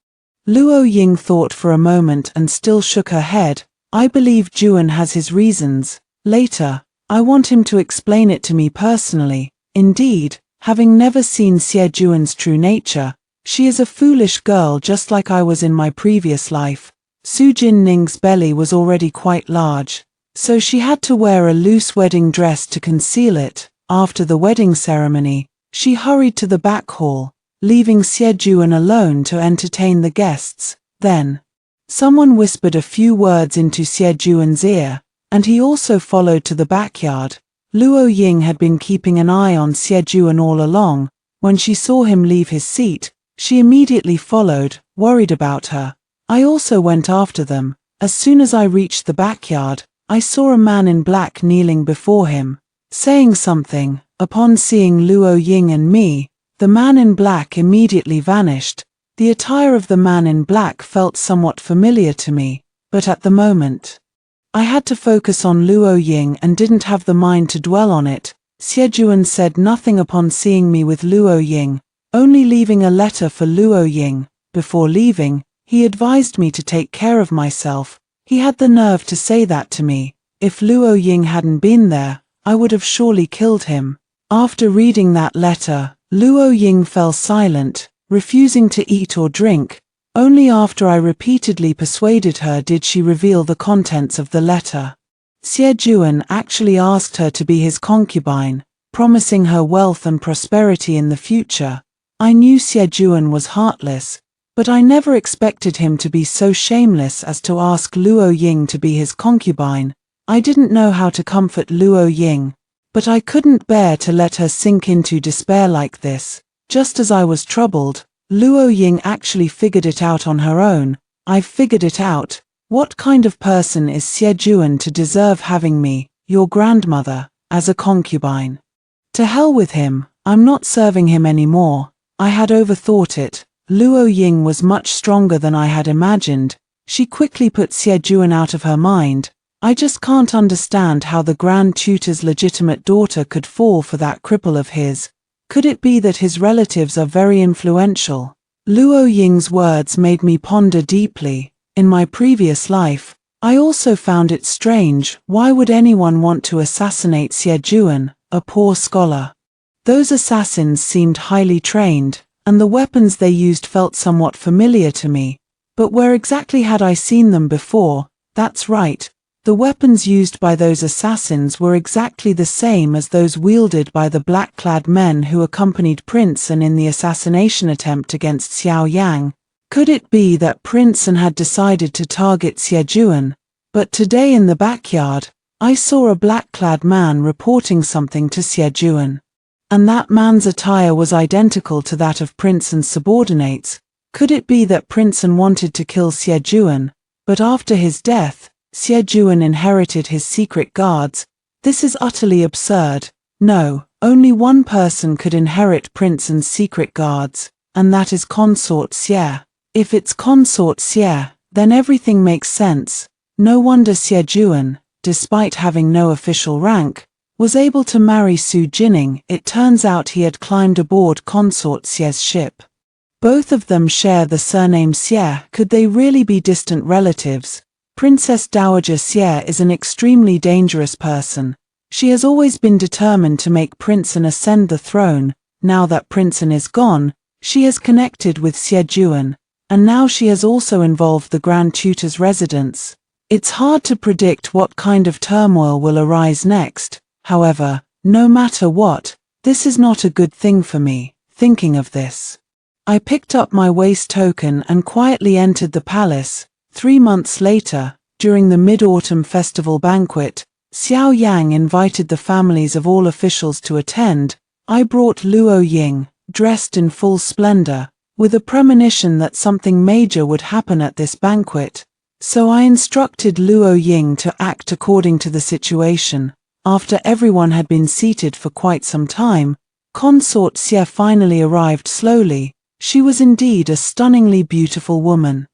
Luo Ying thought for a moment and still shook her head. I believe Juan has his reasons. Later, I want him to explain it to me personally. Indeed, having never seen Xiejuan's true nature, she is a foolish girl just like I was in my previous life. Su Jinning's belly was already quite large, so she had to wear a loose wedding dress to conceal it. After the wedding ceremony, she hurried to the back hall, leaving Xiejuan alone to entertain the guests. Then, someone whispered a few words into Xiejuan's ear, and he also followed to the backyard. Luo Ying had been keeping an eye on Xiejuan all along. When she saw him leave his seat, she immediately followed, worried about her. I also went after them. As soon as I reached the backyard, I saw a man in black kneeling before him, saying something. Upon seeing Luo Ying and me, the man in black immediately vanished. The attire of the man in black felt somewhat familiar to me, but at the moment, I had to focus on Luo Ying and didn't have the mind to dwell on it. Xiejuan said nothing upon seeing me with Luo Ying, only leaving a letter for Luo Ying. Before leaving, he advised me to take care of myself. He had the nerve to say that to me. If Luo Ying hadn't been there, I would have surely killed him. After reading that letter, Luo Ying fell silent, refusing to eat or drink. Only after I repeatedly persuaded her did she reveal the contents of the letter. Xiejuan actually asked her to be his concubine, promising her wealth and prosperity in the future. I knew Xiejuan was heartless, but I never expected him to be so shameless as to ask Luo Ying to be his concubine. I didn't know how to comfort Luo Ying, but I couldn't bear to let her sink into despair like this. Just as I was troubled, Luo Ying actually figured it out on her own. I've figured it out. What kind of person is Xiejuan to deserve having me, your grandmother, as a concubine? To hell with him, I'm not serving him anymore. I had overthought it. Luo Ying was much stronger than I had imagined. She quickly put Xiejuan out of her mind. I just can't understand how the Grand Tutor's legitimate daughter could fall for that cripple of his. Could it be that his relatives are very influential? Luo Ying's words made me ponder deeply. In my previous life, I also found it strange. Why would anyone want to assassinate Xiejuan, a poor scholar? Those assassins seemed highly trained, and the weapons they used felt somewhat familiar to me. But where exactly had I seen them before? That's right. The weapons used by those assassins were exactly the same as those wielded by the black-clad men who accompanied Prince An in the assassination attempt against Xiao Yang. Could it be that Prince An had decided to target Xiejuan? But today in the backyard, I saw a black-clad man reporting something to Xiejuan. And that man's attire was identical to that of Prince An's subordinates. Could it be that Prince An wanted to kill Xiejuan, but after his death, Xiejuan inherited his secret guards? This is utterly absurd. No, only one person could inherit Prince An's secret guards, and that is Consort Xie. If it's Consort Xie, then everything makes sense. No wonder Xiejuan, despite having no official rank, was able to marry Su Jining. It turns out he had climbed aboard Consort Xie's ship. Both of them share the surname Xie. Could they really be distant relatives? Princess Dowager Xie is an extremely dangerous person. She has always been determined to make Prince An ascend the throne. Now that Prince An is gone, she has connected with Xiejuan, and now she has also involved the Grand Tutor's residence. It's hard to predict what kind of turmoil will arise next. However, no matter what, this is not a good thing for me. Thinking of this, I picked up my waist token and quietly entered the palace. 3 months later, during the Mid-Autumn Festival banquet, Xiao Yang invited the families of all officials to attend. I brought Luo Ying, dressed in full splendor, with a premonition that something major would happen at this banquet. So I instructed Luo Ying to act according to the situation. After everyone had been seated for quite some time, Consort Xie finally arrived slowly. She was indeed a stunningly beautiful woman.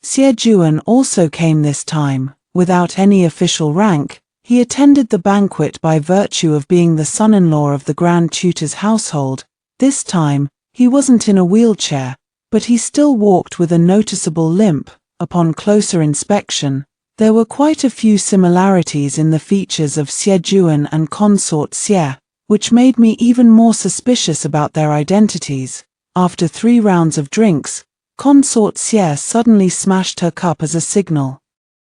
Xiejuan also came this time. Without any official rank, he attended the banquet by virtue of being the son-in-law of the Grand Tutor's household. This time, he wasn't in a wheelchair, but he still walked with a noticeable limp. Upon closer inspection, there were quite a few similarities in the features of Xiejuan and Consort Xie, which made me even more suspicious about their identities. After 3 rounds of drinks, Consort Xie suddenly smashed her cup as a signal,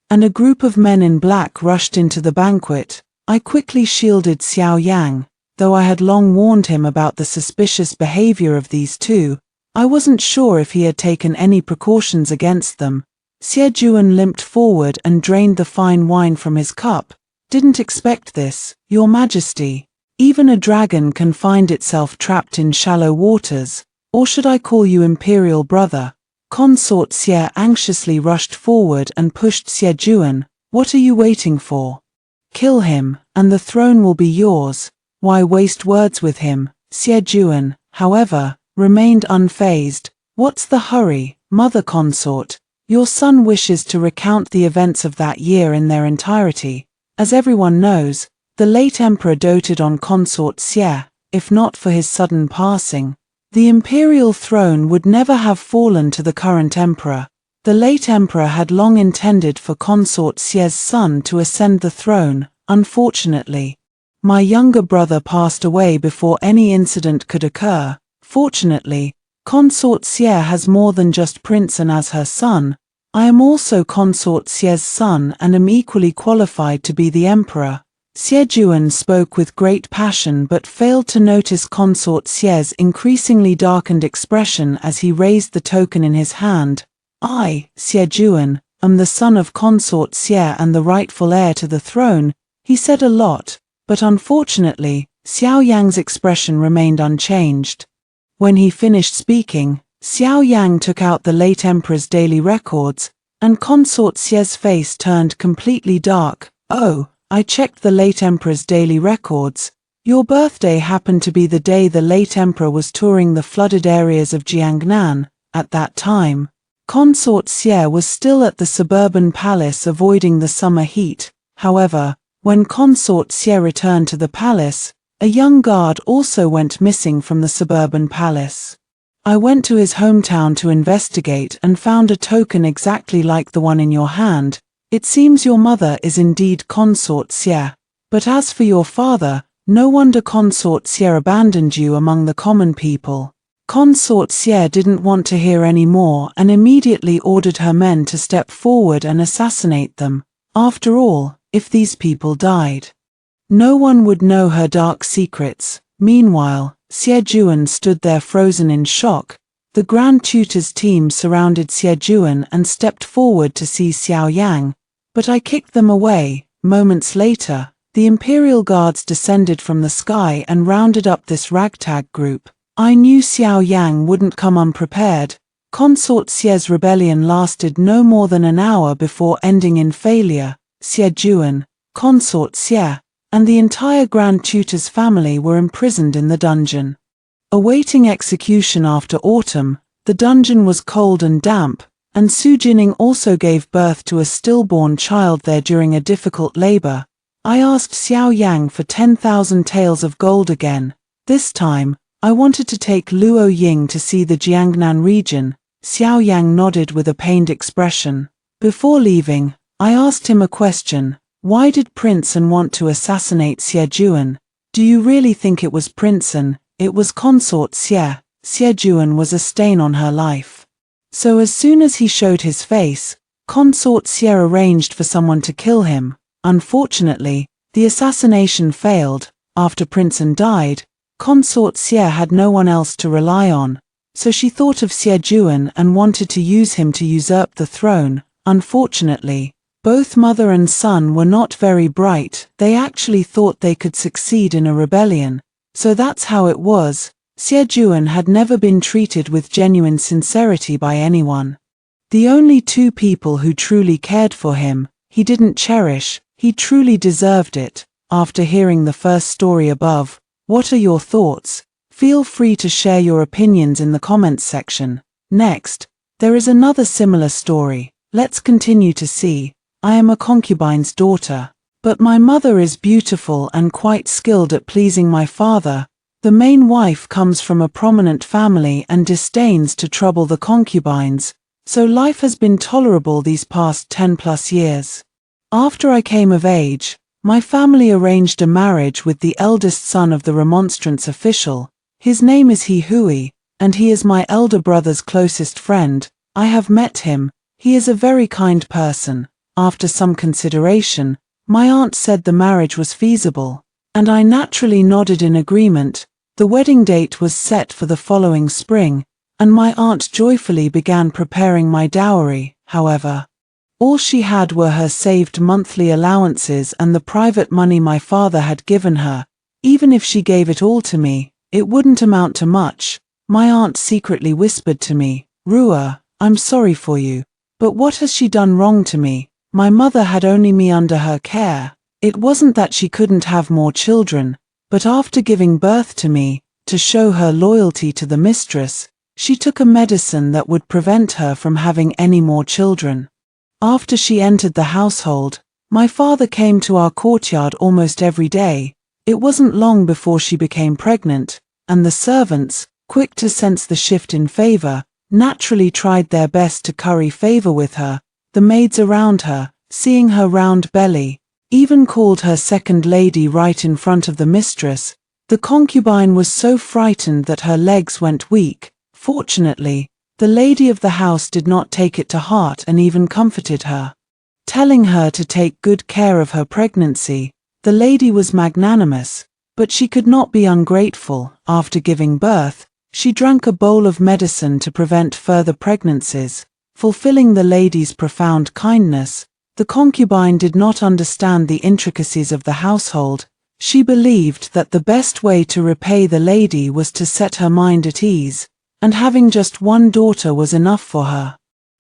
and a group of men in black rushed into the banquet. I quickly shielded Xiao Yang. Though I had long warned him about the suspicious behavior of these two, I wasn't sure if he had taken any precautions against them. Xiejuan limped forward and drained the fine wine from his cup. Didn't expect this, Your Majesty. Even a dragon can find itself trapped in shallow waters. Or should I call you Imperial Brother? Consort Xie anxiously rushed forward and pushed Xie. What are you waiting for? Kill him, and the throne will be yours. Why waste words with him? Xie, however, remained unfazed. What's the hurry, mother consort? Your son wishes to recount the events of that year in their entirety. As everyone knows, the late emperor doted on consort Xie. If not for his sudden passing, the imperial throne would never have fallen to the current emperor. The late emperor had long intended for consort Xie's son to ascend the throne. Unfortunately, my younger brother passed away before any incident could occur. Fortunately, consort Xie has more than just Prince An as her son. I am also consort Xie's son and am equally qualified to be the emperor. Xie spoke with great passion but failed to notice consort Xie's increasingly darkened expression as he raised the token in his hand. I, Xie, am the son of consort Xie and the rightful heir to the throne. He said a lot, but unfortunately, Xiao Yang's expression remained unchanged. When he finished speaking, Xiao Yang took out the late emperor's daily records, and consort Xie's face turned completely dark. Oh, I checked the late emperor's daily records. Your birthday happened to be the day the late emperor was touring the flooded areas of Jiangnan. At that time, consort Xie was still at the suburban palace avoiding the summer heat. However, when consort Xie returned to the palace, a young guard also went missing from the suburban palace. I went to his hometown to investigate and found a token exactly like the one in your hand. It seems your mother is indeed consort Xie. But as for your father, no wonder consort Xie abandoned you among the common people. Consort Xie didn't want to hear any more and immediately ordered her men to step forward and assassinate them. After all, if these people died, no one would know her dark secrets. Meanwhile, Xie stood there frozen in shock. The Grand Tutor's team surrounded Xie and stepped forward to see Xiao Yang, but I kicked them away. Moments later, the Imperial Guards descended from the sky and rounded up this ragtag group. I knew Xiao Yang wouldn't come unprepared. Consort Xie's rebellion lasted no more than an hour before ending in failure. Xie, consort Xie, and the entire Grand Tutor's family were imprisoned in the dungeon. Awaiting execution after autumn, the dungeon was cold and damp, and Su Jining also gave birth to a stillborn child there during a difficult labor. I asked Xiao Yang for 10,000 taels of gold again. This time, I wanted to take Luo Ying to see the Jiangnan region. Xiao Yang nodded with a pained expression. Before leaving, I asked him a question. Why did Prince An want to assassinate Xie? Do you really think it was Prince An? It was consort Xie. Xie was a stain on her life. So as soon as he showed his face, consort Xie arranged for someone to kill him. Unfortunately, the assassination failed. After Prince An died, consort Xie had no one else to rely on, so she thought of Xie and wanted to use him to usurp the throne. Unfortunately, both mother and son were not very bright. They actually thought they could succeed in a rebellion. So that's how it was. Xie had never been treated with genuine sincerity by anyone. The only two people who truly cared for him, he didn't cherish. He truly deserved it. After hearing the first story above, what are your thoughts? Feel free to share your opinions in the comments section. Next, there is another similar story. Let's continue to see. I am a concubine's daughter, but my mother is beautiful and quite skilled at pleasing my father. The main wife comes from a prominent family and disdains to trouble the concubines, so life has been tolerable these past 10+ years. After I came of age, my family arranged a marriage with the eldest son of the remonstrance official. His name is Hui, and he is my elder brother's closest friend. I have met him. He is a very kind person. After some consideration, my aunt said the marriage was feasible, and I naturally nodded in agreement. The wedding date was set for the following spring, and my aunt joyfully began preparing my dowry. However, all she had were her saved monthly allowances and the private money my father had given her. Even if she gave it all to me, it wouldn't amount to much. My aunt secretly whispered to me, "Rua, I'm sorry for you. But what has she done wrong to me? My mother had only me under her care. It wasn't that she couldn't have more children, but after giving birth to me, to show her loyalty to the mistress, she took a medicine that would prevent her from having any more children. After she entered the household, my father came to our courtyard almost every day. It wasn't long before she became pregnant, and the servants, quick to sense the shift in favor, naturally tried their best to curry favor with her. The maids around her, seeing her round belly, even called her second lady right in front of the mistress. The concubine was so frightened that her legs went weak. Fortunately, the lady of the house did not take it to heart and even comforted her, telling her to take good care of her pregnancy. The lady was magnanimous, but she could not be ungrateful. After giving birth, she drank a bowl of medicine to prevent further pregnancies. Fulfilling the lady's profound kindness, the concubine did not understand the intricacies of the household. She believed that the best way to repay the lady was to set her mind at ease, and having just one daughter was enough for her.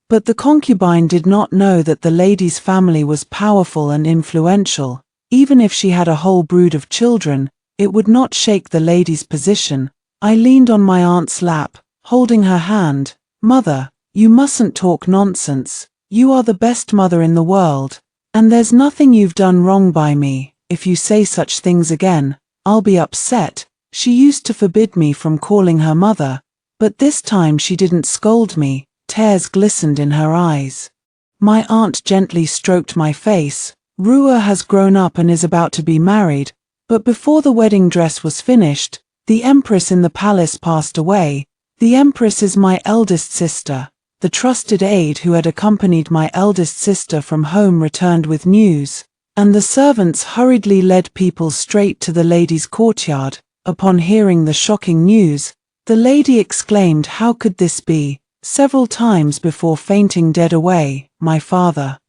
But the concubine did not know that the lady's family was powerful and influential. Even if she had a whole brood of children, it would not shake the lady's position. I leaned on my aunt's lap, holding her hand. Mother, you mustn't talk nonsense. You are the best mother in the world, and there's nothing you've done wrong by me. If you say such things again, I'll be upset. She used to forbid me from calling her mother, but this time she didn't scold me. Tears glistened in her eyes. My aunt gently stroked my face. Rua has grown up and is about to be married, but before the wedding dress was finished, the empress in the palace passed away. The empress is my eldest sister. The trusted aide who had accompanied my eldest sister from home returned with news, and the servants hurriedly led people straight to the lady's courtyard. Upon hearing the shocking news, the lady exclaimed, "How could this be?" several times before fainting dead away. My father,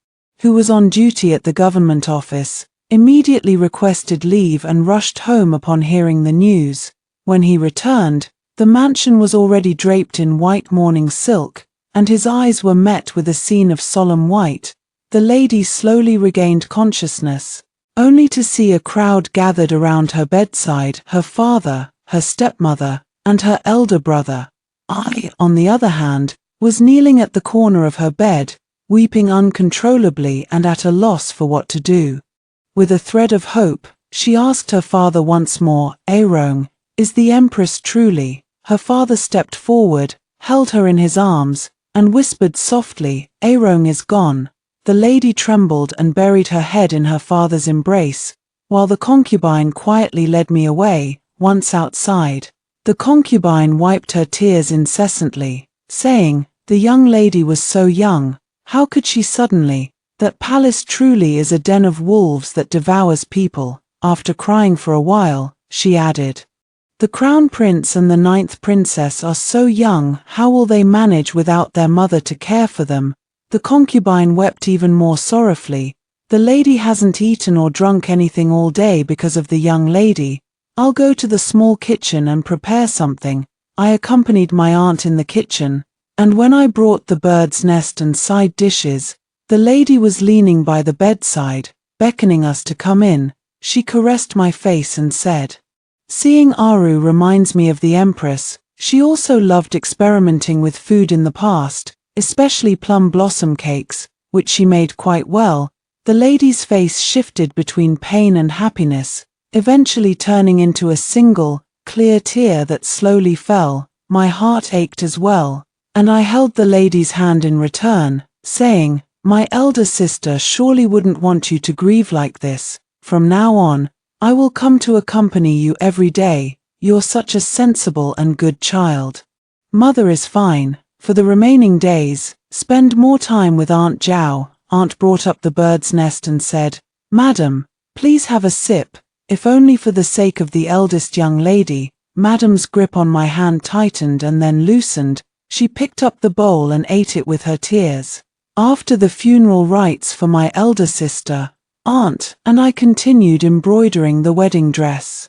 who was on duty at the government office, immediately requested leave and rushed home upon hearing the news. When he returned, the mansion was already draped in white mourning silk, and his eyes were met with a scene of solemn white. The lady slowly regained consciousness, only to see a crowd gathered around her bedside: her father, her stepmother, and her elder brother. I, on the other hand, was kneeling at the corner of her bed, weeping uncontrollably and at a loss for what to do. With a thread of hope, she asked her father once more, "Arong, is the empress truly?" Her father stepped forward, held her in his arms, and whispered softly, "Arong is gone." The lady trembled and buried her head in her father's embrace, while the concubine quietly led me away. Once outside, the concubine wiped her tears incessantly, saying, "The young lady was so young, how could she suddenly? That palace truly is a den of wolves that devours people." After crying for a while, she added, "The crown prince and the 9th princess are so young, how will they manage without their mother to care for them?" The concubine wept even more sorrowfully. "The lady hasn't eaten or drunk anything all day because of the young lady. I'll go to the small kitchen and prepare something." I accompanied my aunt in the kitchen, and when I brought the bird's nest and side dishes, the lady was leaning by the bedside, beckoning us to come in. She caressed my face and said, "Seeing Aru reminds me of the empress." She also loved experimenting with food in the past, especially plum blossom cakes, which she made quite well. The lady's face shifted between pain and happiness, eventually turning into a single, clear tear that slowly fell. My heart ached as well, and I held the lady's hand in return, saying, "My elder sister surely wouldn't want you to grieve like this. From now on, I will come to accompany you every day. You're such a sensible and good child." Mother is fine. For the remaining days, spend more time with Aunt Zhao. Aunt brought up the bird's nest and said, "Madam, please have a sip." If only for the sake of the eldest young lady. Madam's grip on my hand tightened and then loosened. She picked up the bowl and ate it with her tears. After the funeral rites for my elder sister, Aunt and I continued embroidering the wedding dress.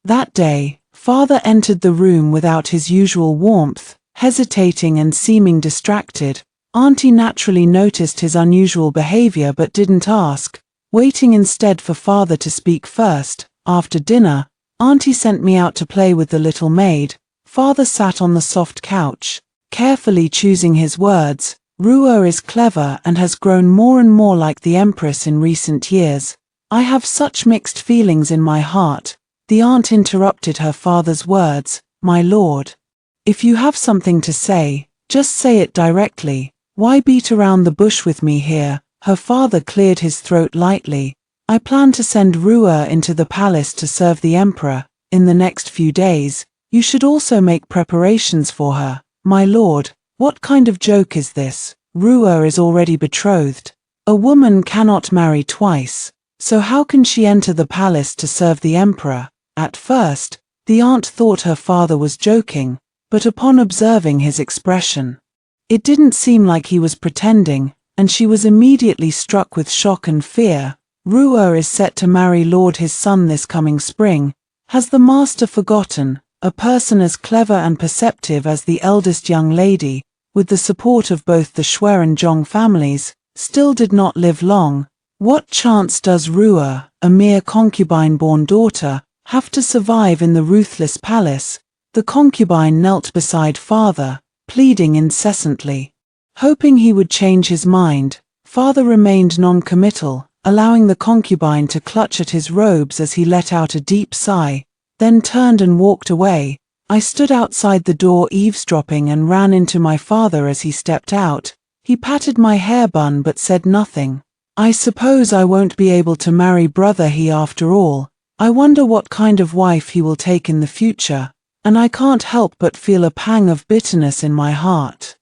That day, Father entered the room without his usual warmth, Hesitating and seeming distracted, Auntie naturally noticed his unusual behavior but didn't ask, waiting instead for Father to speak first. After dinner, Auntie sent me out to play with the little maid. Father sat on the soft couch, carefully choosing his words. Ruo is clever and has grown more and more like the Empress in recent years. I have such mixed feelings in my heart. The aunt interrupted her father's words. My lord, if you have something to say, just say it directly. Why beat around the bush with me here? Her father cleared his throat lightly. I plan to send Ruo into the palace to serve the emperor in the next few days. You should also make preparations for her. My lord, what kind of joke is this? Ruo is already betrothed. A woman cannot marry twice. So how can she enter the palace to serve the emperor? At first, the aunt thought her father was joking, but upon observing his expression, it didn't seem like he was pretending, and she was immediately struck with shock and fear. Ruo is set to marry Lord his son this coming spring. Has the master forgotten? A person as clever and perceptive as the eldest young lady, with the support of both the Shui and Zhong families, still did not live long. What chance does Ruo, a mere concubine-born daughter, have to survive in the ruthless palace? The concubine knelt beside Father, pleading incessantly. Hoping he would change his mind, Father remained non-committal, allowing the concubine to clutch at his robes as he let out a deep sigh, then turned and walked away. I stood outside the door eavesdropping and ran into my father as he stepped out. He patted my hair bun but said nothing. I suppose I won't be able to marry brother he after all. I wonder what kind of wife he will take in the future, and I can't help but feel a pang of bitterness in my heart.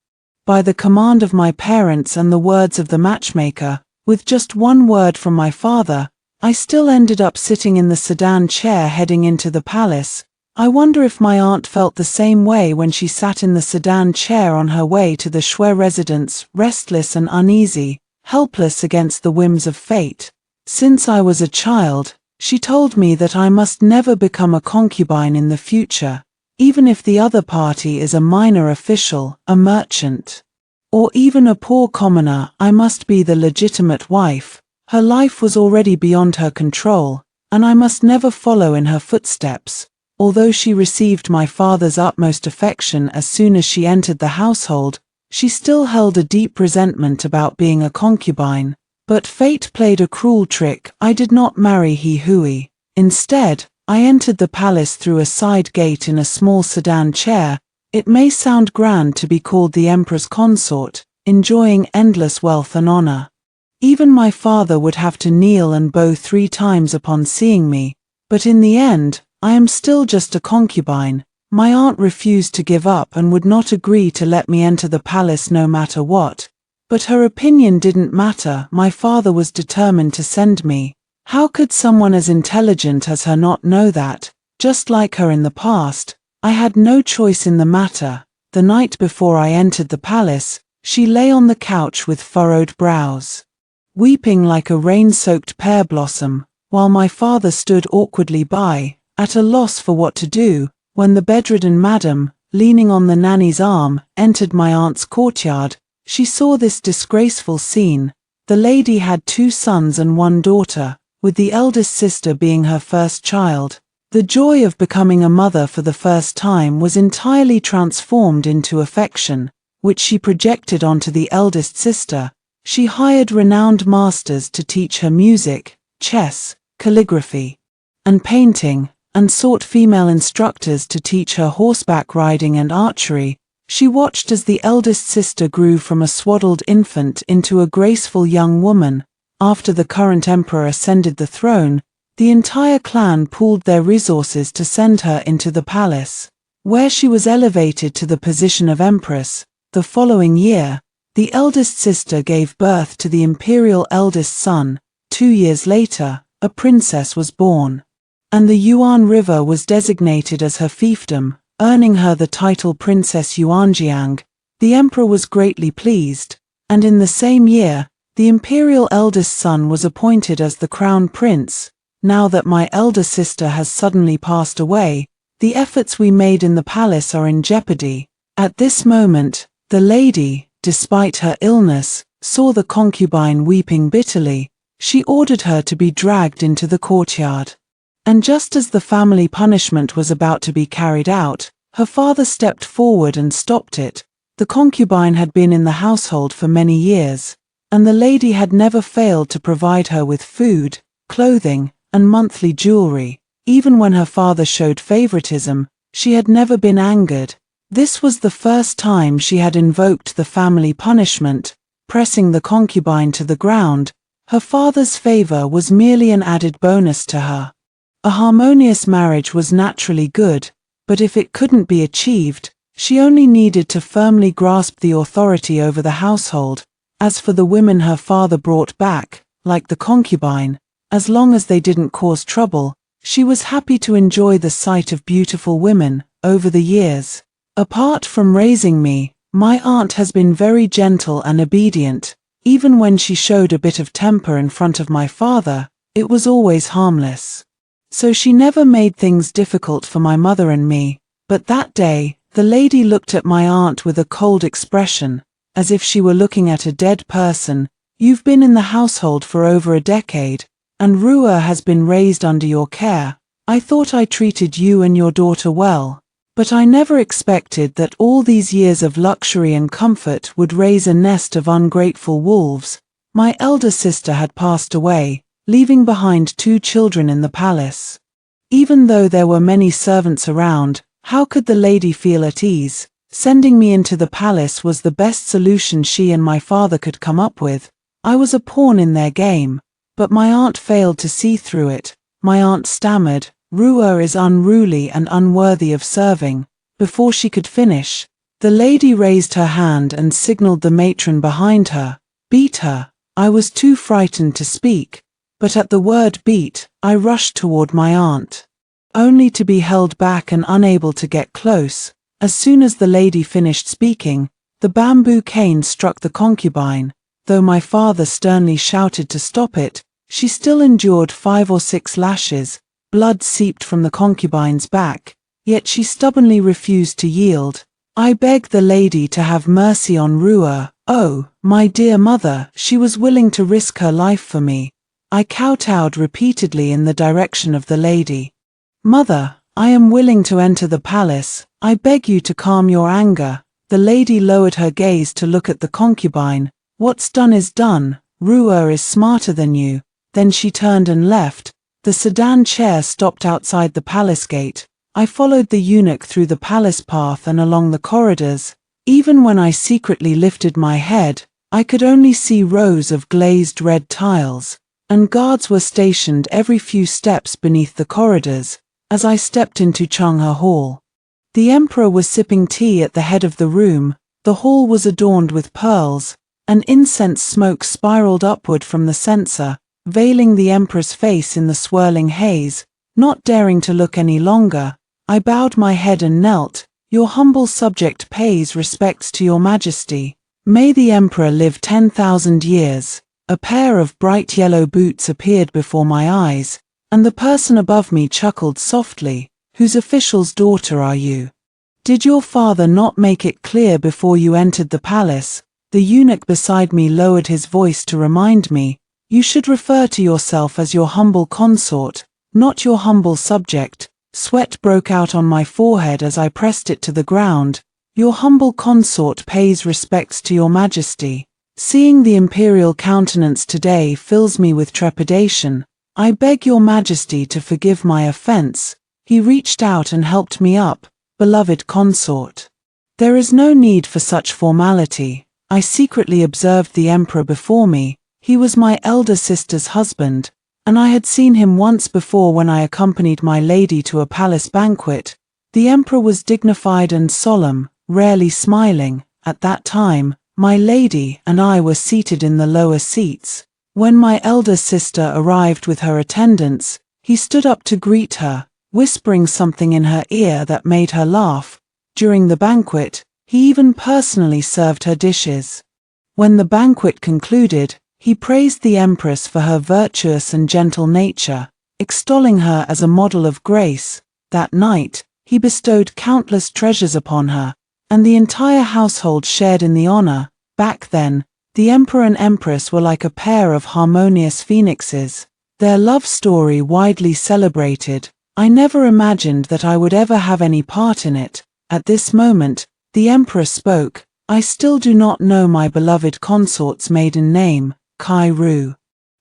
By the command of my parents and the words of the matchmaker, with just one word from my father, I still ended up sitting in the sedan chair heading into the palace. I wonder if my aunt felt the same way when she sat in the sedan chair on her way to the Shui residence, restless and uneasy, helpless against the whims of fate. Since I was a child, she told me that I must never become a concubine in the future, even if the other party is a minor official, a merchant, or even a poor commoner. I must be the legitimate wife. Her life was already beyond her control, and I must never follow in her footsteps. Although she received my father's utmost affection as soon as she entered the household, she still held a deep resentment about being a concubine. But fate played a cruel trick. I did not marry He Hui. Instead, I entered the palace through a side gate in a small sedan chair. It may sound grand to be called the emperor's consort, enjoying endless wealth and honor. Even my father would have to kneel and bow 3 times upon seeing me, but in the end, I am still just a concubine. My aunt refused to give up and would not agree to let me enter the palace no matter what. But her opinion didn't matter. My father was determined to send me. How could someone as intelligent as her not know that? Just like her in the past, I had no choice in the matter. The night before I entered the palace, she lay on the couch with furrowed brows, weeping like a rain-soaked pear blossom, while my father stood awkwardly by, at a loss for what to do. When the bedridden madam, leaning on the nanny's arm, entered my aunt's courtyard, she saw this disgraceful scene. The lady had 2 sons and 1 daughter, with the eldest sister being her first child. The joy of becoming a mother for the first time was entirely transformed into affection, which she projected onto the eldest sister. She hired renowned masters to teach her music, chess, calligraphy, and painting, and sought female instructors to teach her horseback riding and archery. She watched as the eldest sister grew from a swaddled infant into a graceful young woman. After the current emperor ascended the throne, the entire clan pooled their resources to send her into the palace, where she was elevated to the position of empress. The following year, the eldest sister gave birth to the imperial eldest son. 2 years later, a princess was born, and the Yuan River was designated as her fiefdom, earning her the title Princess Yuanjiang. The emperor was greatly pleased, and in the same year, the imperial eldest son was appointed as the crown prince. Now that my elder sister has suddenly passed away, the efforts we made in the palace are in jeopardy. At this moment, the lady, despite her illness, saw the concubine weeping bitterly. She ordered her to be dragged into the courtyard. And just as the family punishment was about to be carried out, her father stepped forward and stopped it. The concubine had been in the household for many years, and the lady had never failed to provide her with food, clothing, and monthly jewelry. Even when her father showed favoritism, she had never been angered. This was the first time she had invoked the family punishment, pressing the concubine to the ground. Her father's favor was merely an added bonus to her. A harmonious marriage was naturally good, but if it couldn't be achieved, she only needed to firmly grasp the authority over the household. As for the women her father brought back, like the concubine, as long as they didn't cause trouble, she was happy to enjoy the sight of beautiful women. Over the years, apart from raising me, my aunt has been very gentle and obedient. Even when she showed a bit of temper in front of my father, it was always harmless. So she never made things difficult for my mother and me. But that day, the lady looked at my aunt with a cold expression, as if she were looking at a dead person. You've been in the household for over a decade, and Rua has been raised under your care. I thought I treated you and your daughter well, but I never expected that all these years of luxury and comfort would raise a nest of ungrateful wolves. My elder sister had passed away, leaving behind 2 children in the palace. Even though there were many servants around, how could the lady feel at ease? Sending me into the palace was the best solution she and my father could come up with. I was a pawn in their game, but my aunt failed to see through it. My aunt stammered, "Rua is unruly and unworthy of serving." Before she could finish, the lady raised her hand and signaled the matron behind her. "Beat her." I was too frightened to speak, but at the word beat, I rushed toward my aunt, only to be held back and unable to get close. As soon as the lady finished speaking, the bamboo cane struck the concubine. Though my father sternly shouted to stop it, she still endured 5 or 6 lashes. Blood seeped from the concubine's back, yet she stubbornly refused to yield. I begged the lady to have mercy on Rua. "Oh, my dear mother," she was willing to risk her life for me. I kowtowed repeatedly in the direction of the lady. "Mother, I am willing to enter the palace. I beg you to calm your anger." The lady lowered her gaze to look at the concubine. "What's done is done. Rua is smarter than you." Then she turned and left. The sedan chair stopped outside the palace gate. I followed the eunuch through the palace path and along the corridors. Even when I secretly lifted my head, I could only see rows of glazed red tiles, and guards were stationed every few steps beneath the corridors. As I stepped into Changha Hall, the emperor was sipping tea at the head of the room. The hall was adorned with pearls, and incense smoke spiraled upward from the censer, veiling the emperor's face in the swirling haze. Not daring to look any longer, I bowed my head and knelt. "Your humble subject pays respects to your majesty." May the emperor live 10,000 years. A pair of bright yellow boots appeared before my eyes, and the person above me chuckled softly. "Whose official's daughter are you? Did your father not make it clear before you entered the palace?" The eunuch beside me lowered his voice to remind me, "You should refer to yourself as your humble consort, not your humble subject." Sweat broke out on my forehead as I pressed it to the ground. "Your humble consort pays respects to your majesty." Seeing the imperial countenance today fills me with trepidation. "I beg your majesty to forgive my offense." He reached out and helped me up. "Beloved consort, there is no need for such formality." I secretly observed the emperor before me. He was my elder sister's husband, and I had seen him once before when I accompanied my lady to a palace banquet. The emperor was dignified and solemn, rarely smiling. At that time, my lady and I were seated in the lower seats. When my elder sister arrived with her attendants, he stood up to greet her, whispering something in her ear that made her laugh. During the banquet, he even personally served her dishes. When the banquet concluded, he praised the empress for her virtuous and gentle nature, extolling her as a model of grace. That night, he bestowed countless treasures upon her, and the entire household shared in the honor. Back then, the emperor and empress were like a pair of harmonious phoenixes, their love story widely celebrated. I never imagined that I would ever have any part in it. At this moment, the emperor spoke. I still do not know my beloved consort's maiden name, Kai Ru.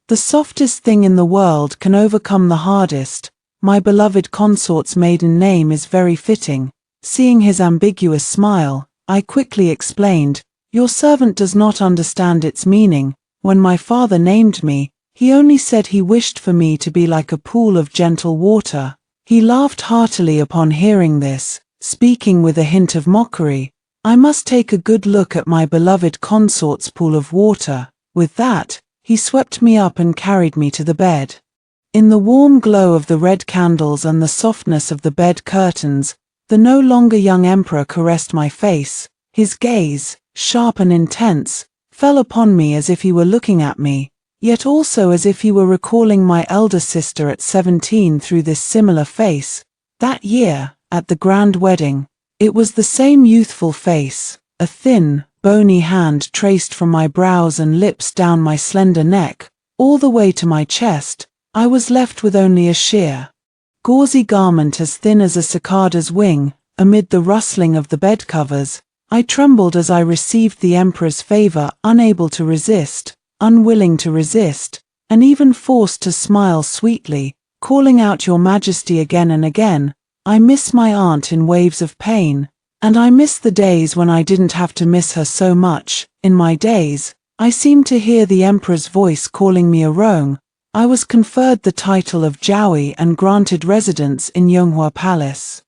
The softest thing in the world can overcome the hardest. My beloved consort's maiden name is very fitting. Seeing his ambiguous smile, I quickly explained, your servant does not understand its meaning. When my father named me, he only said he wished for me to be like a pool of gentle water. He laughed heartily upon hearing this, speaking with a hint of mockery. I must take a good look at my beloved consort's pool of water. With that, he swept me up and carried me to the bed. In the warm glow of the red candles and the softness of the bed curtains, the no longer young emperor caressed my face. His gaze, sharp and intense, fell upon me as if he were looking at me, yet also as if he were recalling my elder sister at 17 through this similar face. That year, at the grand wedding, it was the same youthful face. A thin, bony hand traced from my brows and lips down my slender neck, all the way to my chest. I was left with only a sheer, gauzy garment as thin as a cicada's wing. Amid the rustling of the bed covers, I trembled as I received the emperor's favor, unable to resist, unwilling to resist, and even forced to smile sweetly, calling out Your Majesty again and again. I miss my aunt in waves of pain, and I miss the days when I didn't have to miss her so much. In my days, I seemed to hear the emperor's voice calling me a rogue. I was conferred the title of Jiaoyi and granted residence in Yonghua Palace.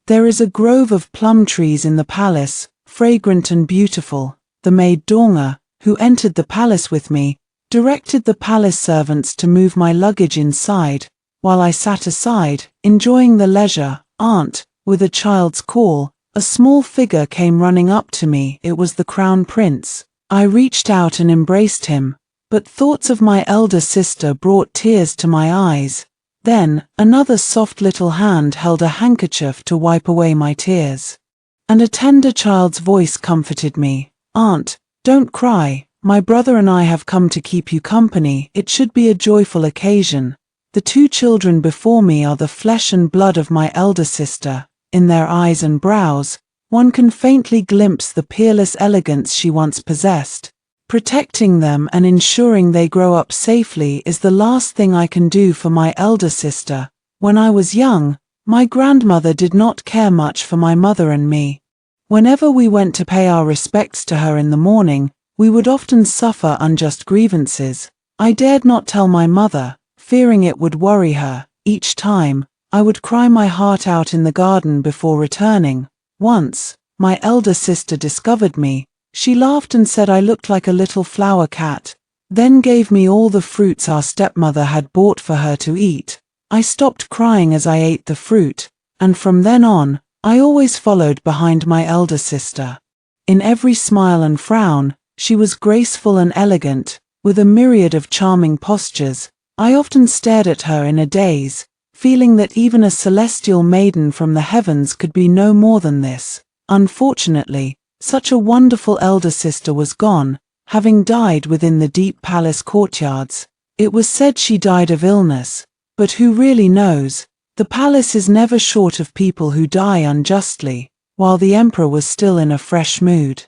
There is a grove of plum trees in the palace, fragrant and beautiful. The maid Donga, who entered the palace with me, directed the palace servants to move my luggage inside, while I sat aside, enjoying the leisure. Aunt, with a child's call, a small figure came running up to me. It was the crown prince. I reached out and embraced him, but thoughts of my elder sister brought tears to my eyes. Then, another soft little hand held a handkerchief to wipe away my tears. And a tender child's voice comforted me. Aunt, don't cry. My brother and I have come to keep you company. It should be a joyful occasion. The two children before me are the flesh and blood of my elder sister. In their eyes and brows, one can faintly glimpse the peerless elegance she once possessed. Protecting them and ensuring they grow up safely is the last thing I can do for my elder sister. When I was young, my grandmother did not care much for my mother and me. Whenever we went to pay our respects to her in the morning, we would often suffer unjust grievances. I dared not tell my mother, fearing it would worry her. Each time, I would cry my heart out in the garden before returning. Once, my elder sister discovered me. She laughed and said I looked like a little flower cat, then gave me all the fruits our stepmother had bought for her to eat. I stopped crying as I ate the fruit, and from then on, I always followed behind my elder sister. In every smile and frown, she was graceful and elegant, with a myriad of charming postures. I often stared at her in a daze, feeling that even a celestial maiden from the heavens could be no more than this. Unfortunately, such a wonderful elder sister was gone, having died within the deep palace courtyards. It was said she died of illness, but who really knows? The palace is never short of people who die unjustly. While the emperor was still in a fresh mood,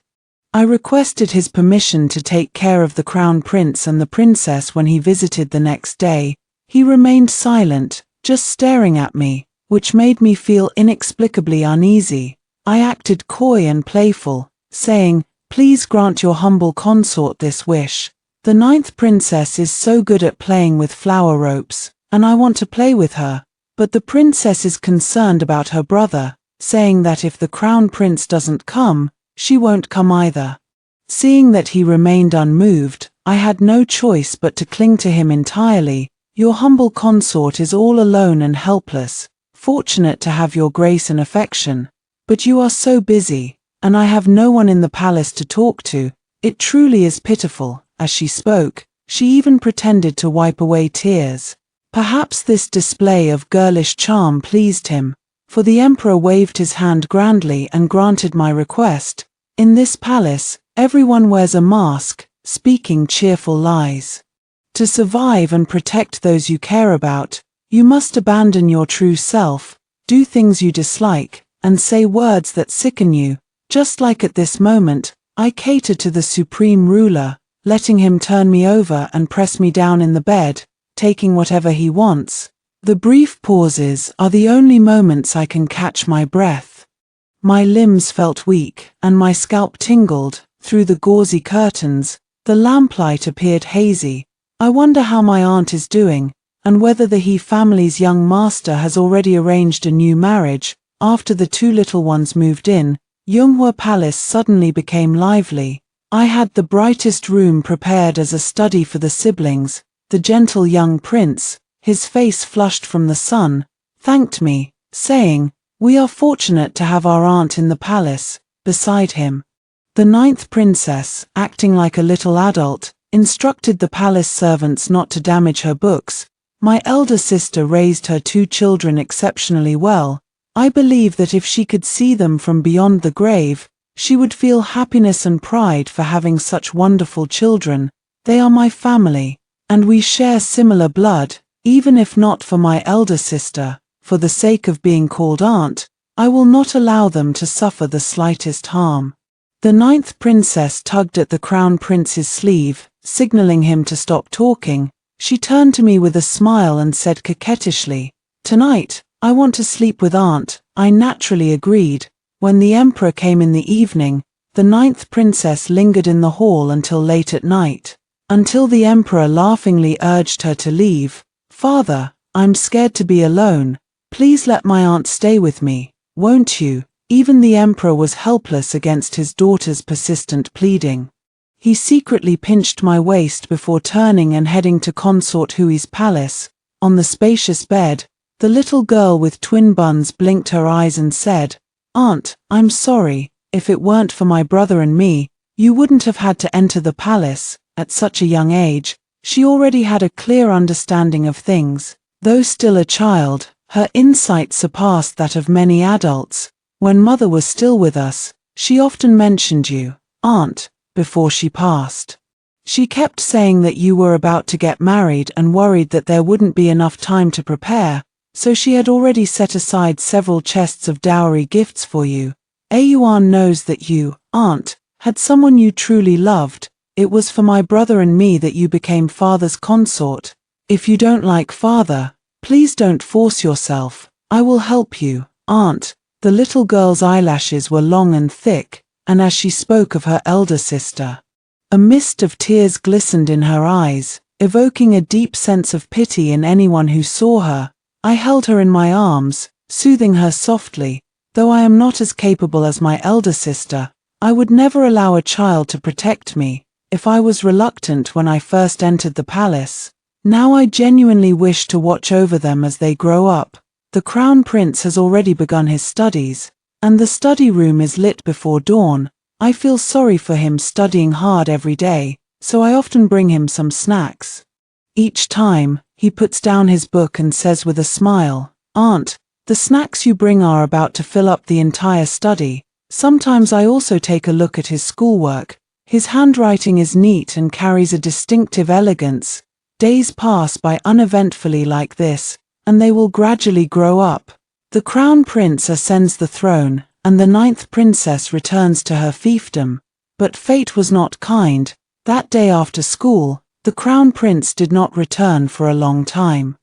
I requested his permission to take care of the crown prince and the princess when he visited the next day. He remained silent, just staring at me, which made me feel inexplicably uneasy. I acted coy and playful, saying, "Please grant your humble consort this wish. The 9th princess is so good at playing with flower ropes, and I want to play with her." But the princess is concerned about her brother, saying that if the crown prince doesn't come, she won't come either. Seeing that he remained unmoved, I had no choice but to cling to him entirely. "Your humble consort is all alone and helpless, fortunate to have your grace and affection. But you are so busy, and I have no one in the palace to talk to. It truly is pitiful." As she spoke, she even pretended to wipe away tears. Perhaps this display of girlish charm pleased him, for the emperor waved his hand grandly and granted my request. In this palace, everyone wears a mask, speaking cheerful lies. To survive and protect those you care about, you must abandon your true self, do things you dislike, and say words that sicken you. Just like at this moment, I cater to the supreme ruler, letting him turn me over and press me down in the bed, taking whatever he wants. The brief pauses are the only moments I can catch my breath. My limbs felt weak, and my scalp tingled. Through the gauzy curtains, the lamplight appeared hazy. I wonder how my aunt is doing, and whether the He family's young master has already arranged a new marriage. After the two little ones moved in, Yonghua Palace suddenly became lively. I had the brightest room prepared as a study for the siblings. The gentle young prince, his face flushed from the sun, thanked me, saying, "We are fortunate to have our aunt in the palace." Beside him, the 9th princess, acting like a little adult, instructed the palace servants not to damage her books. My elder sister raised her 2 children exceptionally well. I believe that if she could see them from beyond the grave, she would feel happiness and pride for having such wonderful children. They are my family, and we share similar blood. Even if not for my elder sister, for the sake of being called aunt, I will not allow them to suffer the slightest harm. The 9th princess tugged at the crown prince's sleeve, signaling him to stop talking. She turned to me with a smile and said coquettishly, "Tonight, I want to sleep with aunt." I naturally agreed. When the emperor came in the evening, the 9th princess lingered in the hall until late at night, until the emperor laughingly urged her to leave. "Father, I'm scared to be alone. Please let my aunt stay with me, won't you?" Even the emperor was helpless against his daughter's persistent pleading. He secretly pinched my waist before turning and heading to Consort Hui's palace. On the spacious bed, the little girl with twin buns blinked her eyes and said, "Aunt, I'm sorry. If it weren't for my brother and me, you wouldn't have had to enter the palace." At such a young age, she already had a clear understanding of things. Though still a child, her insight surpassed that of many adults. When mother was still with us, she often mentioned you, aunt, before she passed. She kept saying that you were about to get married and worried that there wouldn't be enough time to prepare, so she had already set aside several chests of dowry gifts for you. Yuan knows that you, aunt, had someone you truly loved. It was for my brother and me that you became father's consort. If you don't like father, please don't force yourself. I will help you, aunt." The little girl's eyelashes were long and thick, and as she spoke of her elder sister, a mist of tears glistened in her eyes, evoking a deep sense of pity in anyone who saw her. I held her in my arms, soothing her softly. "Though I am not as capable as my elder sister, I would never allow a child to protect me. If I was reluctant when I first entered the palace, now I genuinely wish to watch over them as they grow up." The crown prince has already begun his studies, and the study room is lit before dawn. I feel sorry for him studying hard every day, so I often bring him some snacks. Each time, he puts down his book and says with a smile, "Aunt, the snacks you bring are about to fill up the entire study." Sometimes I also take a look at his schoolwork. His handwriting is neat and carries a distinctive elegance. Days pass by uneventfully like this, and they will gradually grow up. The crown prince ascends the throne, and the 9th princess returns to her fiefdom. But fate was not kind. That day after school, the crown prince did not return for a long time.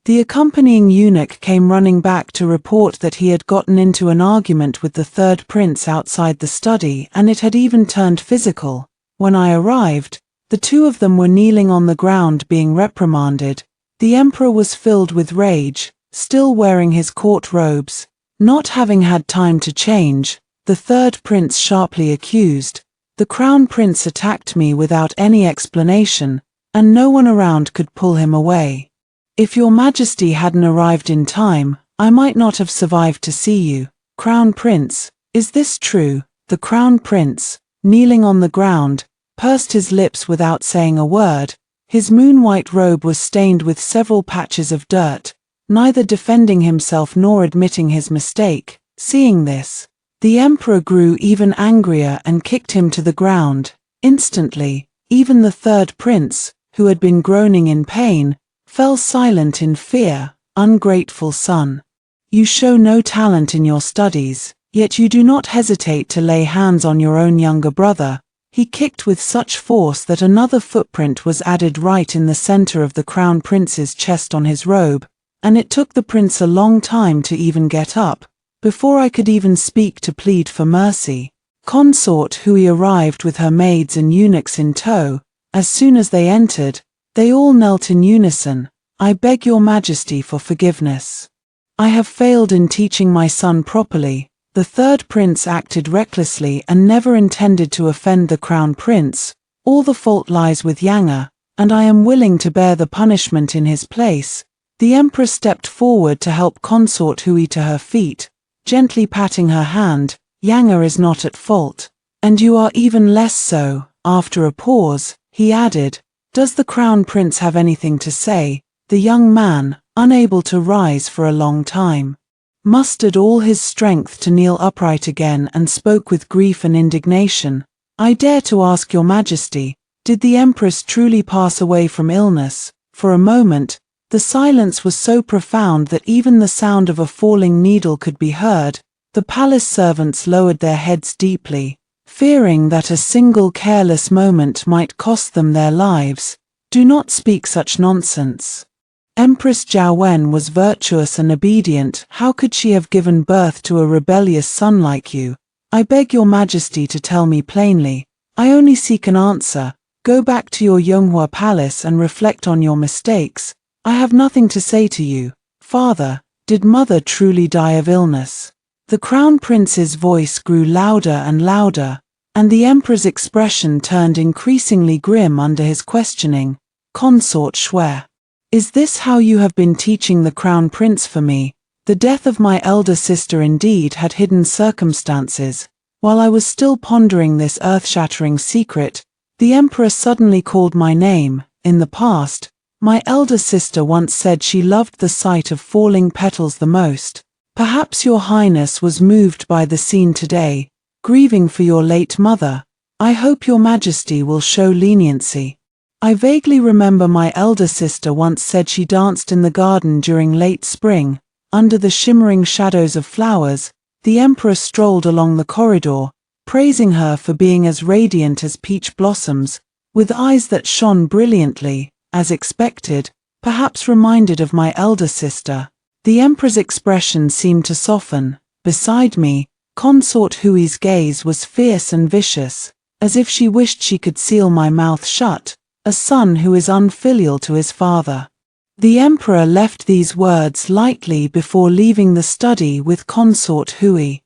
The accompanying eunuch came running back to report that he had gotten into an argument with the 3rd prince outside the study, and it had even turned physical. When I arrived, the two of them were kneeling on the ground being reprimanded. The emperor was filled with rage, still wearing his court robes. Not having had time to change, the 3rd prince sharply accused. The crown prince attacked me without any explanation, and no one around could pull him away. "If your majesty hadn't arrived in time, I might not have survived to see you." "Crown prince, is this true?" The crown prince, kneeling on the ground, pursed his lips without saying a word. His moon-white robe was stained with several patches of dirt. neither defending himself nor admitting his mistake. Seeing this, the emperor grew even angrier and kicked him to the ground. Instantly, even the third prince, who had been groaning in pain, fell silent in fear. Ungrateful son. You show no talent in your studies, yet you do not hesitate to lay hands on your own younger brother. He kicked with such force that another footprint was added right in the center of the crown prince's chest on his robe, and it took the prince a long time to even get up. Before I could even speak to plead for mercy, Consort Hui arrived with her maids and eunuchs in tow. As soon as they entered, they all knelt in unison. I beg your majesty for forgiveness. I have failed in teaching my son properly. The third prince acted recklessly and never intended to offend the crown prince. All the fault lies with Yang, and I am willing to bear the punishment in his place. The emperor stepped forward to help Consort Hui to her feet, gently patting her hand. Yang is not at fault, and you are even less so. After a pause, he added, does the crown prince have anything to say? The young man, unable to rise for a long time, mustered all his strength to kneel upright again and spoke with grief and indignation. I dare to ask your majesty, did the empress truly pass away from illness? For a moment, the silence was so profound that even the sound of a falling needle could be heard. The palace servants lowered their heads deeply, fearing that a single careless moment might cost them their lives. Do not speak such nonsense. Empress Jiawen was virtuous and obedient. How could she have given birth to a rebellious son like you? I beg your majesty to tell me plainly. I only seek an answer. Go back to your Yonghua palace and reflect on your mistakes. I have nothing to say to you. Father, did mother truly die of illness? The crown prince's voice grew louder and louder, and the emperor's expression turned increasingly grim under his questioning. Consort Shui. Is this how you have been teaching the crown prince for me? The death of my elder sister indeed had hidden circumstances. While I was still pondering this earth-shattering secret, the emperor suddenly called my name. In the past, my elder sister once said she loved the sight of falling petals the most. Perhaps your highness was moved by the scene today, grieving for your late mother. I hope your majesty will show leniency. I vaguely remember my elder sister once said she danced in the garden during late spring, under the shimmering shadows of flowers. The emperor strolled along the corridor, praising her for being as radiant as peach blossoms, with eyes that shone brilliantly, as expected, perhaps reminded of my elder sister. The emperor's expression seemed to soften. Beside me, Consort Hui's gaze was fierce and vicious, as if she wished she could seal my mouth shut. A son who is unfilial to his father. The emperor left these words lightly before leaving the study with Consort Hui,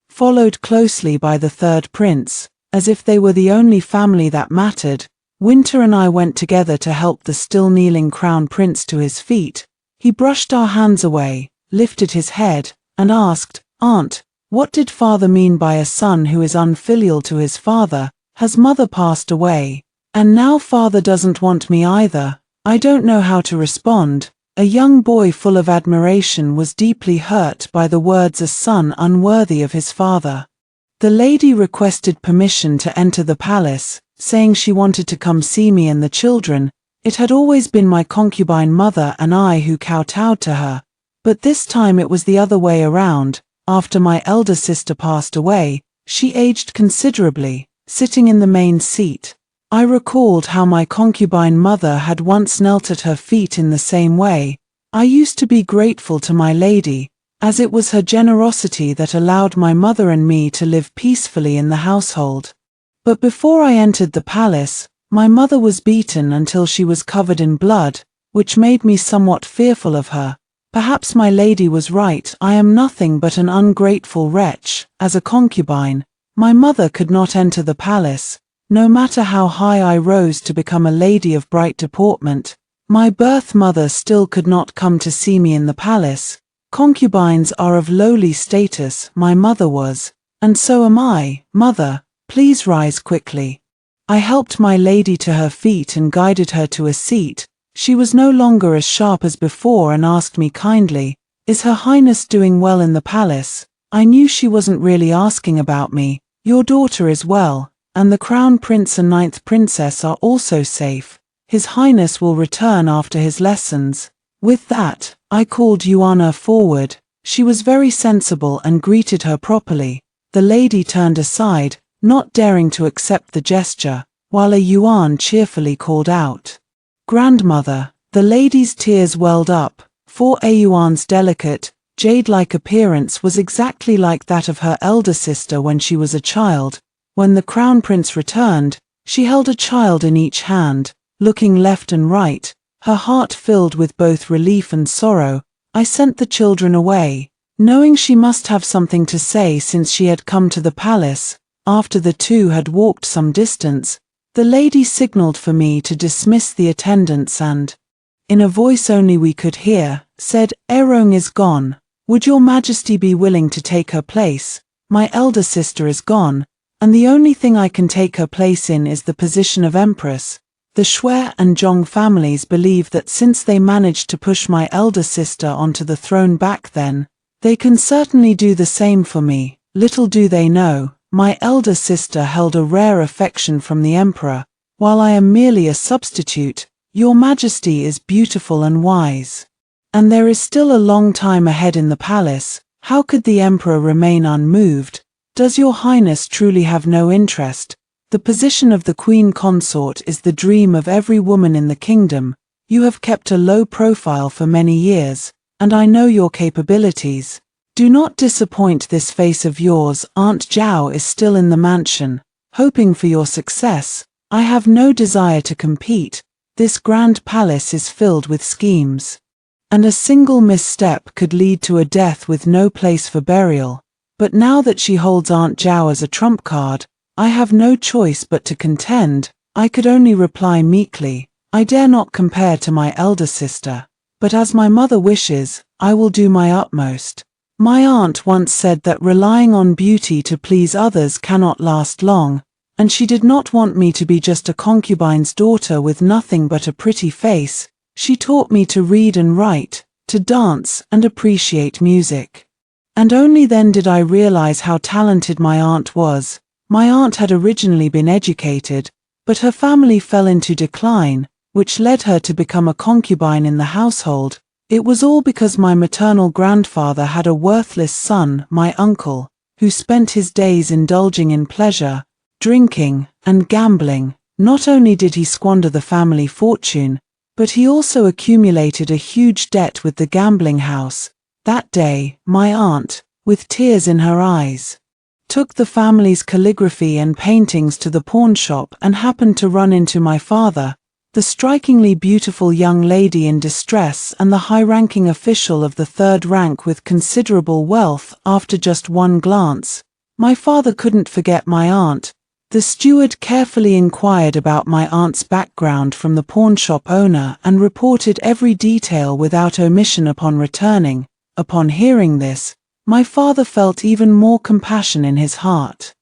followed closely by the third prince, as if they were the only family that mattered. Winter and I went together to help the still kneeling crown prince to his feet. He brushed our hands away, lifted his head, and asked, Aunt, what did father mean by a son who is unfilial to his father? Has mother passed away? And now father doesn't want me either. I don't know how to respond. A young boy full of admiration was deeply hurt by the words a son unworthy of his father. The lady requested permission to enter the palace, saying she wanted to come see me and the children. It had always been my concubine mother and I who kowtowed to her, but this time it was the other way around. After my elder sister passed away, she aged considerably, sitting in the main seat. I recalled how my concubine mother had once knelt at her feet in the same way. I used to be grateful to my lady, as it was her generosity that allowed my mother and me to live peacefully in the household. But before I entered the palace, my mother was beaten until she was covered in blood, which made me somewhat fearful of her. Perhaps my lady was right. I am nothing but an ungrateful wretch. As a concubine, my mother could not enter the palace. No matter how high I rose to become a lady of bright deportment, my birth mother still could not come to see me in the palace. Concubines are of lowly status, my mother was, and so am I. Mother, please rise quickly. I helped my lady to her feet and guided her to a seat. She was no longer as sharp as before and asked me kindly, "Is Her Highness doing well in the palace?" I knew she wasn't really asking about me. "Your daughter is well, and the Crown Prince and Ninth Princess are also safe. His Highness will return after his lessons." With that, I called Yuana forward. She was very sensible and greeted her properly. The lady turned aside, not daring to accept the gesture, while a Yuan cheerfully called out, "Grandmother." The lady's tears welled up, for a Yuan's delicate, jade-like appearance was exactly like that of her elder sister when she was a child. When the Crown Prince returned, she held a child in each hand, looking left and right, her heart filled with both relief and sorrow. I sent the children away, knowing she must have something to say since she had come to the palace. After the two had walked some distance, the lady signaled for me to dismiss the attendants and, in a voice only we could hear, said, "Erong is gone. Would your majesty be willing to take her place? My elder sister is gone, and the only thing I can take her place in is the position of empress." The Shui and Zhong families believe that since they managed to push my elder sister onto the throne back then, they can certainly do the same for me. Little do they know, my elder sister held a rare affection from the emperor, while I am merely a substitute. Your Majesty is beautiful and wise, and there is still a long time ahead in the palace. How could the emperor remain unmoved? Does your highness truly have no interest? The position of the queen consort is the dream of every woman in the kingdom. You have kept a low profile for many years, and I know your capabilities. Do not disappoint this face of yours. Aunt Zhao is still in the mansion, hoping for your success. I have no desire to compete. This grand palace is filled with schemes, and a single misstep could lead to a death with no place for burial. But now that she holds Aunt Zhao as a trump card, I have no choice but to contend. I could only reply meekly, "I dare not compare to my elder sister, but as my mother wishes, I will do my utmost." My aunt once said that relying on beauty to please others cannot last long, and she did not want me to be just a concubine's daughter with nothing but a pretty face. She taught me to read and write, to dance and appreciate music. And only then did I realize how talented my aunt was. My aunt had originally been educated, but her family fell into decline, which led her to become a concubine in the household. It was all because my maternal grandfather had a worthless son, my uncle, who spent his days indulging in pleasure, drinking, and gambling. Not only did he squander the family fortune, but he also accumulated a huge debt with the gambling house. That day, my aunt, with tears in her eyes, took the family's calligraphy and paintings to the pawnshop and happened to run into my father, the strikingly beautiful young lady in distress and the high-ranking official of the third rank with considerable wealth. After just one glance, my father couldn't forget my aunt. The steward carefully inquired about my aunt's background from the pawnshop owner and reported every detail without omission upon returning. Upon hearing this, my father felt even more compassion in his heart.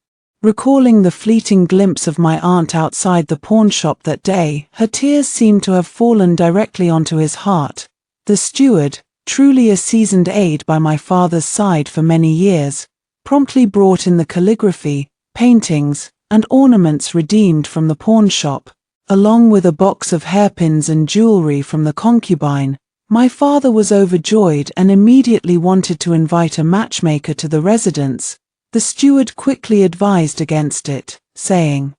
Recalling the fleeting glimpse of my aunt outside the pawnshop that day, her tears seemed to have fallen directly onto his heart. The steward, truly a seasoned aide by my father's side for many years, promptly brought in the calligraphy, paintings, and ornaments redeemed from the pawnshop, along with a box of hairpins and jewelry from the concubine. My father was overjoyed and immediately wanted to invite a matchmaker to the residence. The steward quickly advised against it, saying,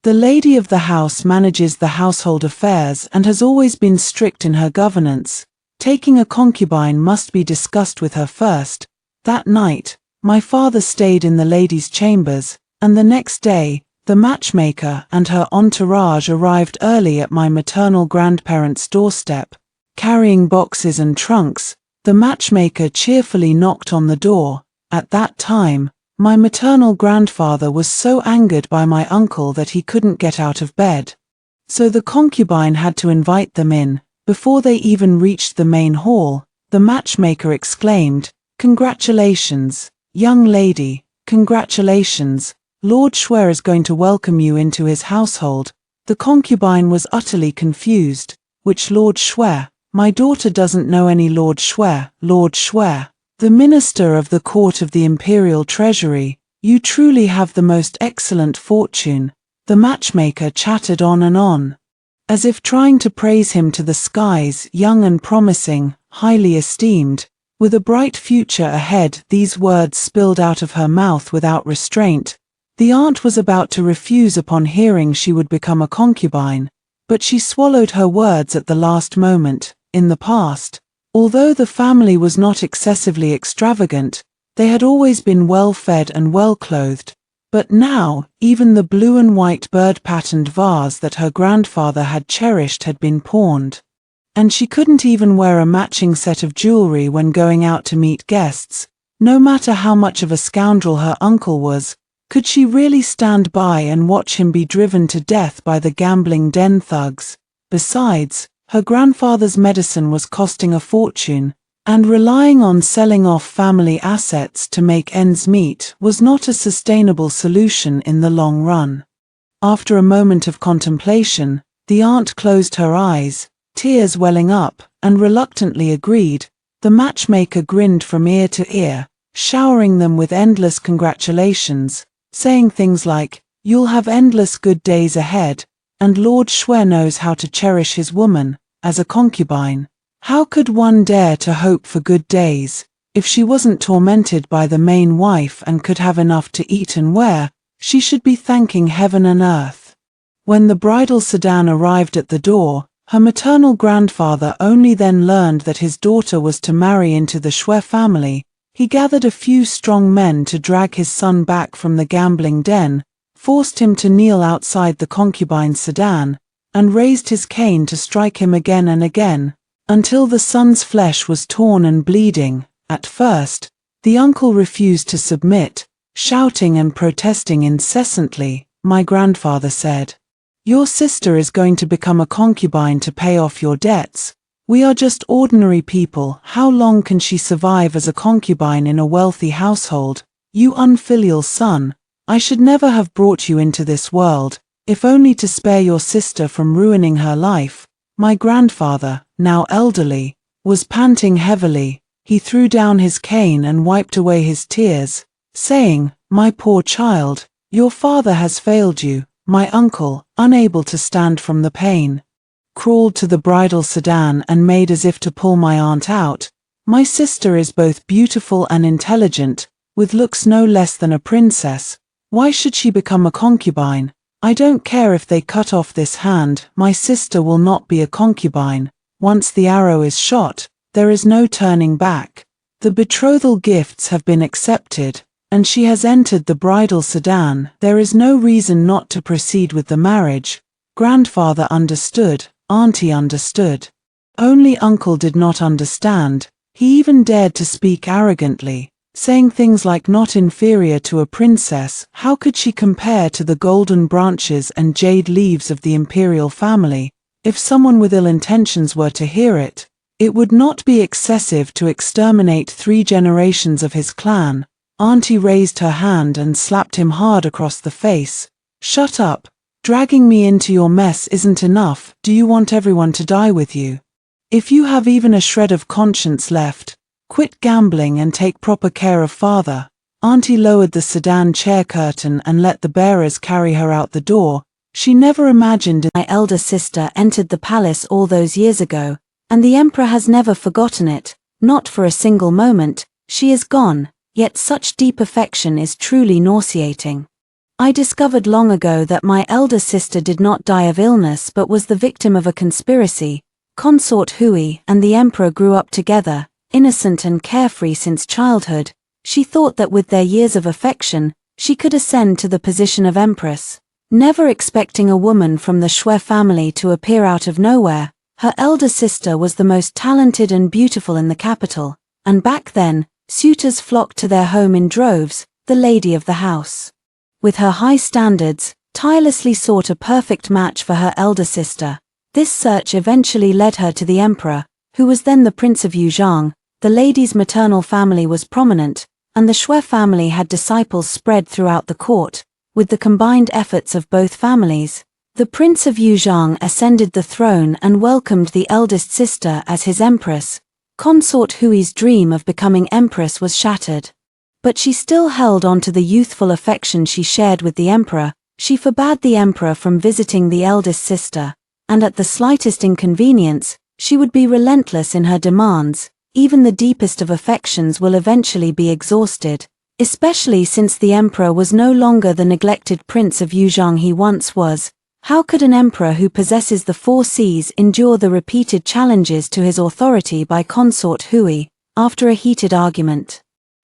"The lady of the house manages the household affairs and has always been strict in her governance. Taking a concubine must be discussed with her first." That night, my father stayed in the lady's chambers, and the next day, the matchmaker and her entourage arrived early at my maternal grandparents' doorstep. Carrying boxes and trunks, the matchmaker cheerfully knocked on the door. At that time, my maternal grandfather was so angered by my uncle that he couldn't get out of bed. So the concubine had to invite them in. Before they even reached the main hall, the matchmaker exclaimed, "Congratulations, young lady, congratulations. Lord Shui is going to welcome you into his household." The concubine was utterly confused. Which Lord Shui? My daughter doesn't know any Lord Shui. Lord Shui, the minister of the court of the imperial treasury. You truly have the most excellent fortune. The matchmaker chattered on and on, as if trying to praise him to the skies. Young and promising, highly esteemed, with a bright future ahead. These words spilled out of her mouth without restraint. The aunt was about to refuse upon hearing she would become a concubine, but she swallowed her words at the last moment. In the past, although the family was not excessively extravagant, they had always been well-fed and well-clothed. But now, even the blue and white bird-patterned vase that her grandfather had cherished had been pawned. And she couldn't even wear a matching set of jewelry when going out to meet guests. No matter how much of a scoundrel her uncle was, could she really stand by and watch him be driven to death by the gambling den thugs? Besides, her grandfather's medicine was costing a fortune, and relying on selling off family assets to make ends meet was not a sustainable solution in the long run. After a moment of contemplation, the aunt closed her eyes, tears welling up, and reluctantly agreed. The matchmaker grinned from ear to ear, showering them with endless congratulations, saying things like, "You'll have endless good days ahead, and Lord Shui knows how to cherish his woman, as a concubine." How could one dare to hope for good days? If she wasn't tormented by the main wife and could have enough to eat and wear, she should be thanking heaven and earth. When the bridal sedan arrived at the door, her maternal grandfather only then learned that his daughter was to marry into the Shui family. He gathered a few strong men to drag his son back from the gambling den, forced him to kneel outside the concubine's sedan, and raised his cane to strike him again and again, until the son's flesh was torn and bleeding. At first, the uncle refused to submit, shouting and protesting incessantly. My grandfather said, "Your sister is going to become a concubine to pay off your debts. We are just ordinary people. How long can she survive as a concubine in a wealthy household? You unfilial son, I should never have brought you into this world, if only to spare your sister from ruining her life." My grandfather, now elderly, was panting heavily. He threw down his cane and wiped away his tears, saying, "My poor child, your father has failed you." My uncle, unable to stand from the pain, crawled to the bridal sedan and made as if to pull my aunt out. "My sister is both beautiful and intelligent, with looks no less than a princess. Why should she become a concubine? I don't care if they cut off this hand, my sister will not be a concubine. Once the arrow is shot, there is no turning back. The betrothal gifts have been accepted, and she has entered the bridal sedan. There is no reason not to proceed with the marriage." Grandfather understood, auntie understood. Only uncle did not understand. He even dared to speak arrogantly, saying things like not inferior to a princess. How could she compare to the golden branches and jade leaves of the imperial family? If someone with ill intentions were to hear it, it would not be excessive to exterminate 3 generations of his clan. Auntie raised her hand and slapped him hard across the face. "Shut up. Dragging me into your mess isn't enough. Do you want everyone to die with you? If you have even a shred of conscience left, quit gambling and take proper care of father." Auntie lowered the sedan chair curtain and let the bearers carry her out the door. She never imagined My elder sister entered the palace all those years ago, and the emperor has never forgotten it, not for a single moment. She is gone, yet such deep affection is truly nauseating. I discovered long ago that my elder sister did not die of illness but was the victim of a conspiracy. Consort Hui and the emperor grew up together, innocent and carefree since childhood. She thought that with their years of affection, she could ascend to the position of empress. Never expecting a woman from the Shui family to appear out of nowhere, her elder sister was the most talented and beautiful in the capital, and back then, suitors flocked to their home in droves. The lady of the house, with her high standards, tirelessly sought a perfect match for her elder sister. This search eventually led her to the emperor, who was then the Prince of Yuzhang. The lady's maternal family was prominent, and the Shui family had disciples spread throughout the court. With the combined efforts of both families, The Prince of Yuzhang ascended the throne and welcomed the eldest sister as his empress. Consort Hui's dream of becoming empress was shattered. But she still held on to the youthful affection she shared with the emperor. She forbade the emperor from visiting the eldest sister, and at the slightest inconvenience, she would be relentless in her demands. Even the deepest of affections will eventually be exhausted, especially since the emperor was no longer the neglected prince of Yuzhang he once was. How could an emperor who possesses the 4 seas endure the repeated challenges to his authority by Consort Hui? After a heated argument,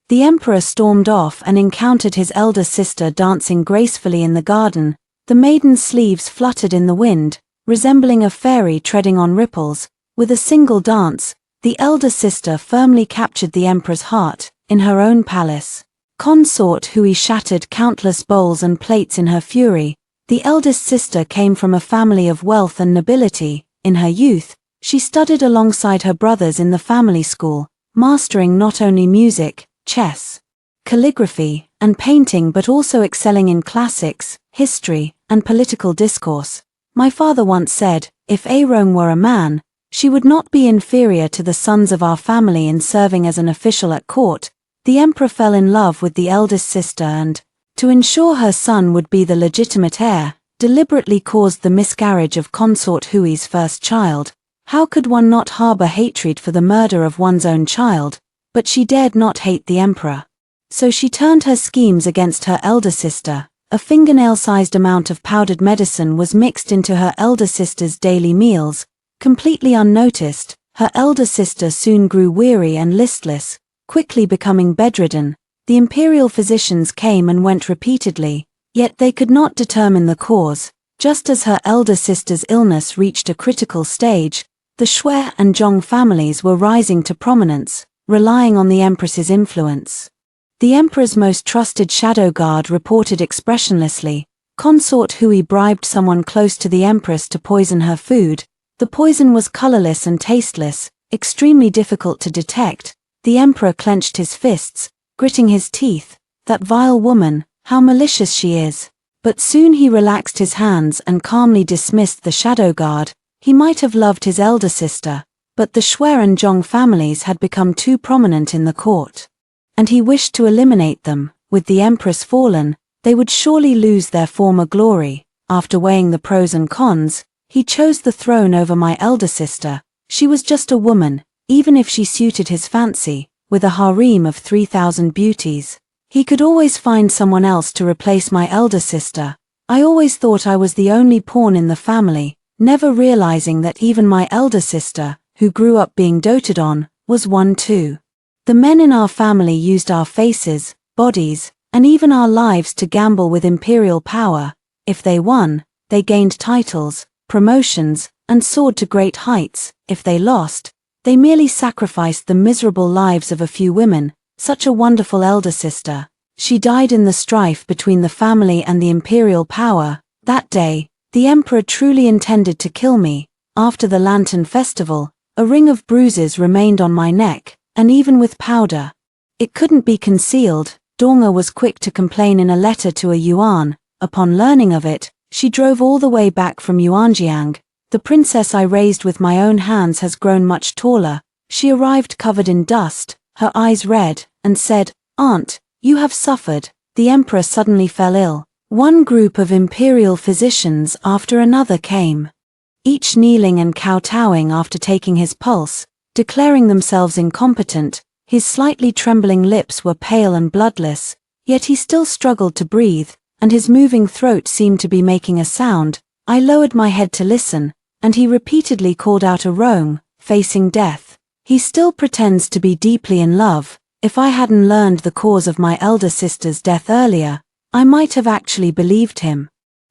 the emperor stormed off and encountered his elder sister dancing gracefully in the garden. The maiden's sleeves fluttered in the wind, resembling a fairy treading on ripples. With a single dance, the elder sister firmly captured the emperor's heart. In her own palace, Consort Hui shattered countless bowls and plates in her fury. The eldest sister came from a family of wealth and nobility. In her youth, she studied alongside her brothers in the family school, mastering not only music, chess, calligraphy, and painting but also excelling in classics, history, and political discourse. My father once said, if Arong were a man, she would not be inferior to the sons of our family in serving as an official at court. The emperor fell in love with the eldest sister and, to ensure her son would be the legitimate heir, deliberately caused the miscarriage of Consort Hui's first child. How could one not harbor hatred for the murder of one's own child? But she dared not hate the emperor. So she turned her schemes against her elder sister. A fingernail-sized amount of powdered medicine was mixed into her elder sister's daily meals. Completely unnoticed, her elder sister soon grew weary and listless, quickly becoming bedridden. The imperial physicians came and went repeatedly, yet they could not determine the cause. Just as her elder sister's illness reached a critical stage, the Shui and Zhong families were rising to prominence, relying on the empress's influence. The emperor's most trusted shadow guard reported expressionlessly, Consort Hui bribed someone close to the empress to poison her food. The poison was colorless and tasteless, extremely difficult to detect. The emperor clenched his fists, gritting his teeth. That vile woman, how malicious she is. But soon he relaxed his hands and calmly dismissed the shadow guard. He might have loved his elder sister, but the Shui and Zhong families had become too prominent in the court, and he wished to eliminate them. With the empress fallen, they would surely lose their former glory. After weighing the pros and cons, he chose the throne over my elder sister. She was just a woman, even if she suited his fancy. With a harem of 3,000 beauties, he could always find someone else to replace my elder sister. I always thought I was the only pawn in the family, never realizing that even my elder sister, who grew up being doted on, was one too. The men in our family used our faces, bodies, and even our lives to gamble with imperial power. If they won, they gained titles, promotions, and soared to great heights. If they lost, they merely sacrificed the miserable lives of a few women. Such a wonderful elder sister. She died in the strife between the family and the imperial power. That day, the emperor truly intended to kill me. After the Lantern Festival, a ring of bruises remained on my neck, and even with powder, it couldn't be concealed. Donga was quick to complain in a letter to a Yuan. Upon learning of it, she drove all the way back from Yuanjiang. The princess I raised with my own hands has grown much taller. She arrived covered in dust, her eyes red, and said, "Aunt, you have suffered." The emperor suddenly fell ill. One group of imperial physicians after another came, each kneeling and kowtowing after taking his pulse, declaring themselves incompetent. His slightly trembling lips were pale and bloodless, yet he still struggled to breathe, and his moving throat seemed to be making a sound. I lowered my head to listen, and he repeatedly called out a Rome, facing death. He still pretends to be deeply in love. If I hadn't learned the cause of my elder sister's death earlier, I might have actually believed him.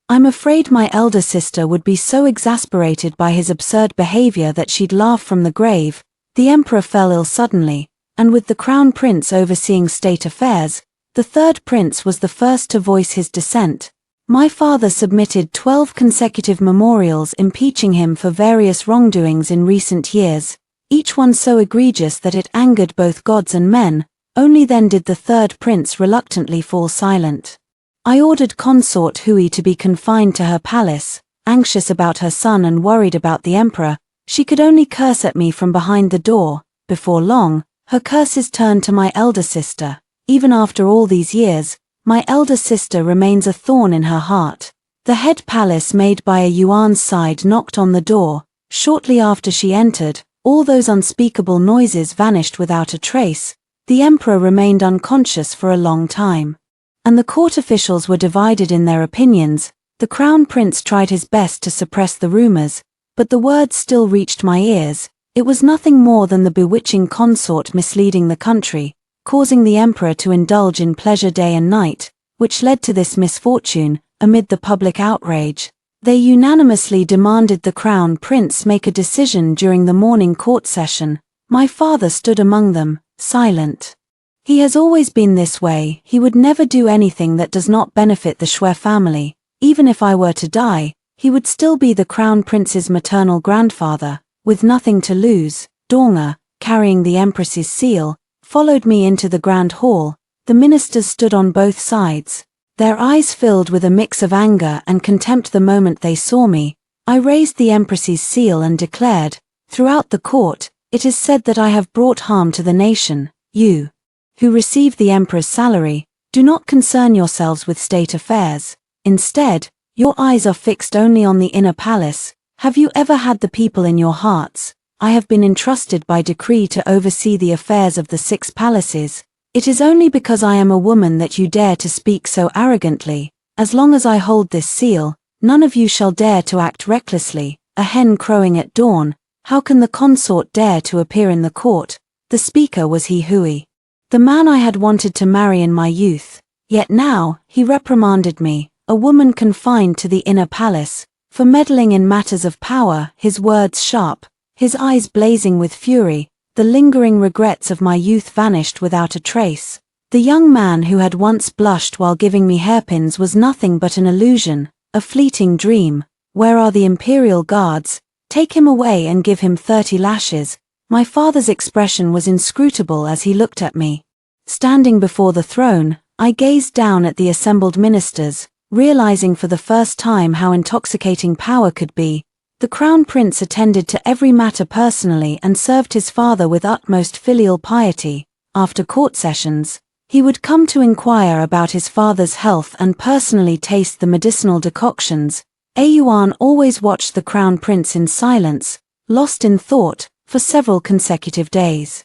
I'm afraid my elder sister would be so exasperated by his absurd behavior that she'd laugh from the grave. The emperor fell ill suddenly, and with the crown prince overseeing state affairs, the third prince was the first to voice his dissent. My father submitted 12 consecutive memorials impeaching him for various wrongdoings in recent years, each one so egregious that it angered both gods and men. Only then did the third prince reluctantly fall silent. I ordered Consort Hui to be confined to her palace. anxious about her son and worried about the emperor, she could only curse at me from behind the door. Before long, her curses turned to my elder sister. Even after all these years, my elder sister remains a thorn in her heart. The head palace made by a Yuan's side knocked on the door. Shortly after she entered, all those unspeakable noises vanished without a trace. The emperor remained unconscious for a long time. And the court officials were divided in their opinions. The crown prince tried his best to suppress the rumors, but the words still reached my ears. It was nothing more than the bewitching consort misleading the country, causing the emperor to indulge in pleasure day and night, which led to this misfortune. Amid the public outrage, they unanimously demanded the crown prince make a decision during the morning court session. My father stood among them, silent. He has always been this way. He would never do anything that does not benefit the Shui family. Even if I were to die, he would still be the crown prince's maternal grandfather, with nothing to lose. Donga, carrying the empress's seal, followed me into the grand hall. The ministers stood on both sides, their eyes filled with a mix of anger and contempt the moment they saw me. I raised the empress's seal and declared, throughout the court, it is said that I have brought harm to the nation. You, who receive the emperor's salary, do not concern yourselves with state affairs. Instead, your eyes are fixed only on the inner palace. Have you ever had the people in your hearts? I have been entrusted by decree to oversee the affairs of the 6 palaces. It is only because I am a woman that you dare to speak so arrogantly. As long as I hold this seal, none of you shall dare to act recklessly. A hen crowing at dawn, how can the consort dare to appear in the court? The speaker was He Hui, the man I had wanted to marry in my youth. Yet now, he reprimanded me, a woman confined to the inner palace, for meddling in matters of power. His words sharp, his eyes blazing with fury. The lingering regrets of my youth vanished without a trace. The young man who had once blushed while giving me hairpins was nothing but an illusion, a fleeting dream. Where are the imperial guards? Take him away and give him 30 lashes. My father's expression was inscrutable as he looked at me. Standing before the throne, I gazed down at the assembled ministers, realizing for the first time how intoxicating power could be. The crown prince attended to every matter personally and served his father with utmost filial piety. After court sessions, he would come to inquire about his father's health and personally taste the medicinal decoctions. Yuan always watched the crown prince in silence, lost in thought, for several consecutive days.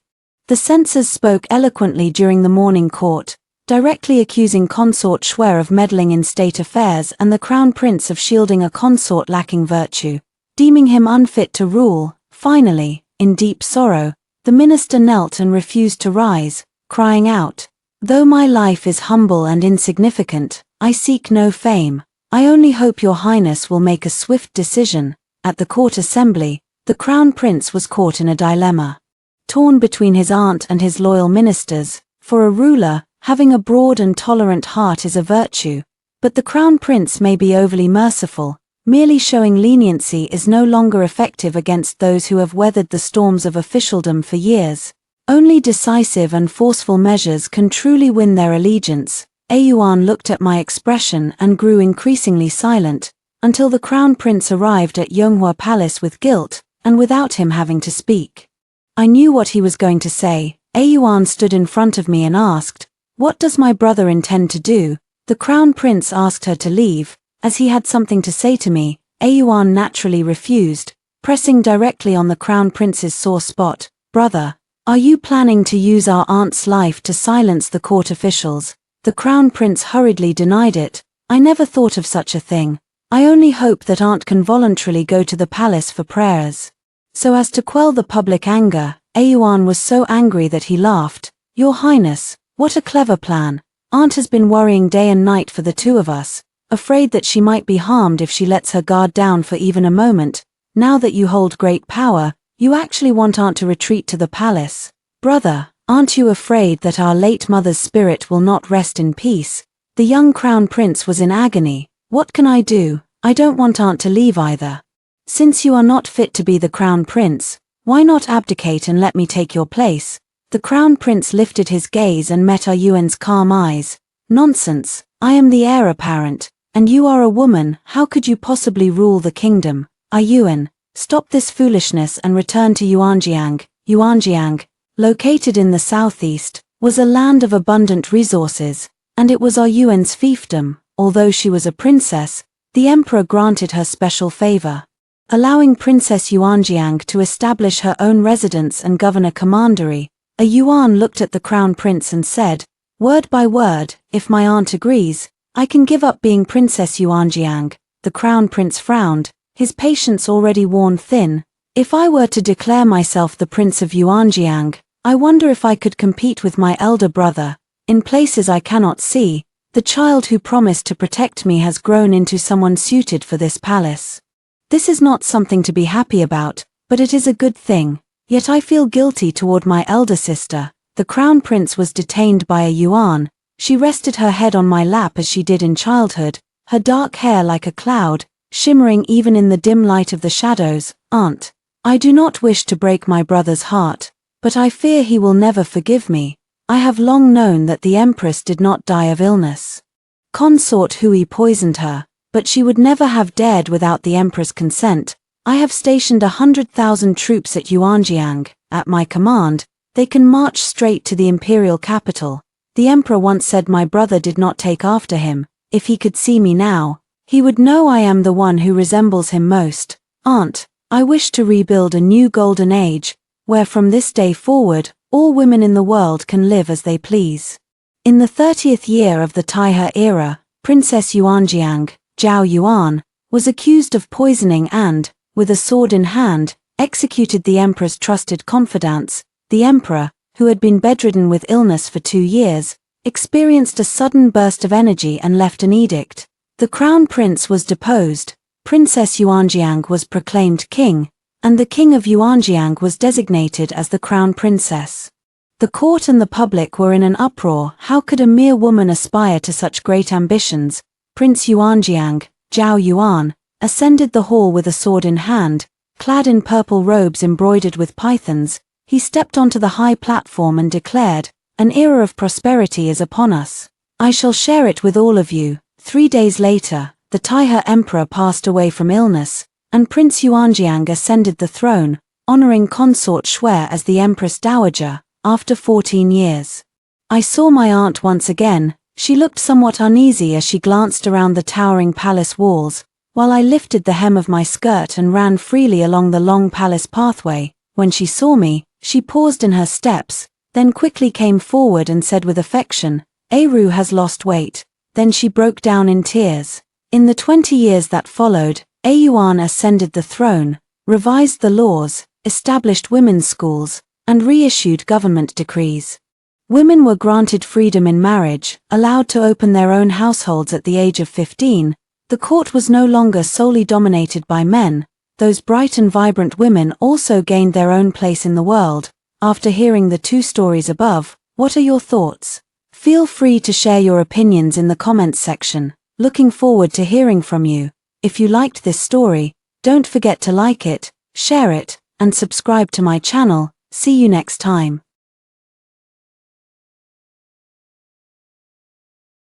The censors spoke eloquently during the morning court, directly accusing consort Shui of meddling in state affairs and the crown prince of shielding a consort lacking virtue, deeming him unfit to rule. Finally, in deep sorrow, the minister knelt and refused to rise, crying out, "Though my life is humble and insignificant, I seek no fame. I only hope your highness will make a swift decision." At the court assembly, the crown prince was caught in a dilemma. Torn between his aunt and his loyal ministers. For a ruler, having a broad and tolerant heart is a virtue, but the crown prince may be overly merciful. Merely showing leniency is no longer effective against those who have weathered the storms of officialdom for years. Only decisive and forceful measures can truly win their allegiance. Yuan looked at my expression and grew increasingly silent, until the crown prince arrived at Yonghua Palace with guilt, and without him having to speak. I knew what he was going to say. Yuan stood in front of me and asked, "What does my brother intend to do?" The crown prince asked her to leave, as he had something to say to me. Yuan naturally refused, pressing directly on the crown prince's sore spot. "Brother, are you planning to use our aunt's life to silence the court officials?" The crown prince hurriedly denied it. "I never thought of such a thing. I only hope that aunt can voluntarily go to the palace for prayers, so as to quell the public anger." Yuan was so angry that he laughed. "Your Highness, what a clever plan. Aunt has been worrying day and night for the 2 of us, afraid that she might be harmed if she lets her guard down for even a moment. Now that you hold great power, you actually want aunt to retreat to the palace. Brother, aren't you afraid that our late mother's spirit will not rest in peace?" The young crown prince was in agony. "What can I do? I don't want aunt to leave either. Since you are not fit to be the crown prince, why not abdicate and let me take your place?" The crown prince lifted his gaze and met Yuan's calm eyes. "Nonsense, I am the heir apparent. And you are a woman, how could you possibly rule the kingdom? Yuan, stop this foolishness and return to Yuanjiang. Yuanjiang, located in the southeast, was a land of abundant resources, and it was Yuan's fiefdom. Although she was a princess, the emperor granted her special favor, allowing Princess Yuanjiang to establish her own residence and govern a commandery. Yuan looked at the crown prince and said, "Word by word, if my aunt agrees, I can give up being Princess Yuanjiang." The crown prince frowned, his patience already worn thin. "If I were to declare myself the Prince of Yuanjiang, I wonder if I could compete with my elder brother. In places I cannot see, the child who promised to protect me has grown into someone suited for this palace. This is not something to be happy about, but it is a good thing. Yet I feel guilty toward my elder sister." The crown prince was detained by Yuan. She rested her head on my lap as she did in childhood, her dark hair like a cloud, shimmering even in the dim light of the shadows. "Aunt, I do not wish to break my brother's heart, but I fear he will never forgive me. I have long known that the empress did not die of illness. Consort Hui poisoned her, but she would never have dared without the emperor's consent. I have stationed 100,000 troops at Yuanjiang. At my command, they can march straight to the imperial capital. The emperor once said my brother did not take after him. If he could see me now, he would know I am the one who resembles him most. Aunt, I wish to rebuild a new golden age, where from this day forward, all women in the world can live as they please." In the 30th year of the Taihe era, Princess Yuanjiang, Zhao Yuan, was accused of poisoning and, with a sword in hand, executed the emperor's trusted confidants. The emperor, who had been bedridden with illness for 2 years, experienced a sudden burst of energy and left an edict. The crown prince was deposed, Princess Yuanjiang was proclaimed king, and the king of Yuanjiang was designated as the crown princess. The court and the public were in an uproar. How could a mere woman aspire to such great ambitions? Prince Yuanjiang, Zhao Yuan, ascended the hall with a sword in hand, clad in purple robes embroidered with pythons. He stepped onto the high platform and declared, "An era of prosperity is upon us. I shall share it with all of you." 3 days later, the Taihe emperor passed away from illness, and Prince Yuanjiang ascended the throne, honoring consort Shui as the Empress Dowager, after 14 years. I saw my aunt once again. She looked somewhat uneasy as she glanced around the towering palace walls, while I lifted the hem of my skirt and ran freely along the long palace pathway. When she saw me, she paused in her steps, then quickly came forward and said with affection, "Eru has lost weight." Then she broke down in tears. In the 20 years that followed, Yuan ascended the throne, revised the laws, established women's schools, and reissued government decrees. Women were granted freedom in marriage, allowed to open their own households at the age of 15. The court was no longer solely dominated by men. Those bright and vibrant women also gained their own place in the world. After hearing the 2 stories above, what are your thoughts? Feel free to share your opinions in the comments section. Looking forward to hearing from you. If you liked this story, don't forget to like it, share it, and subscribe to my channel. See you next time.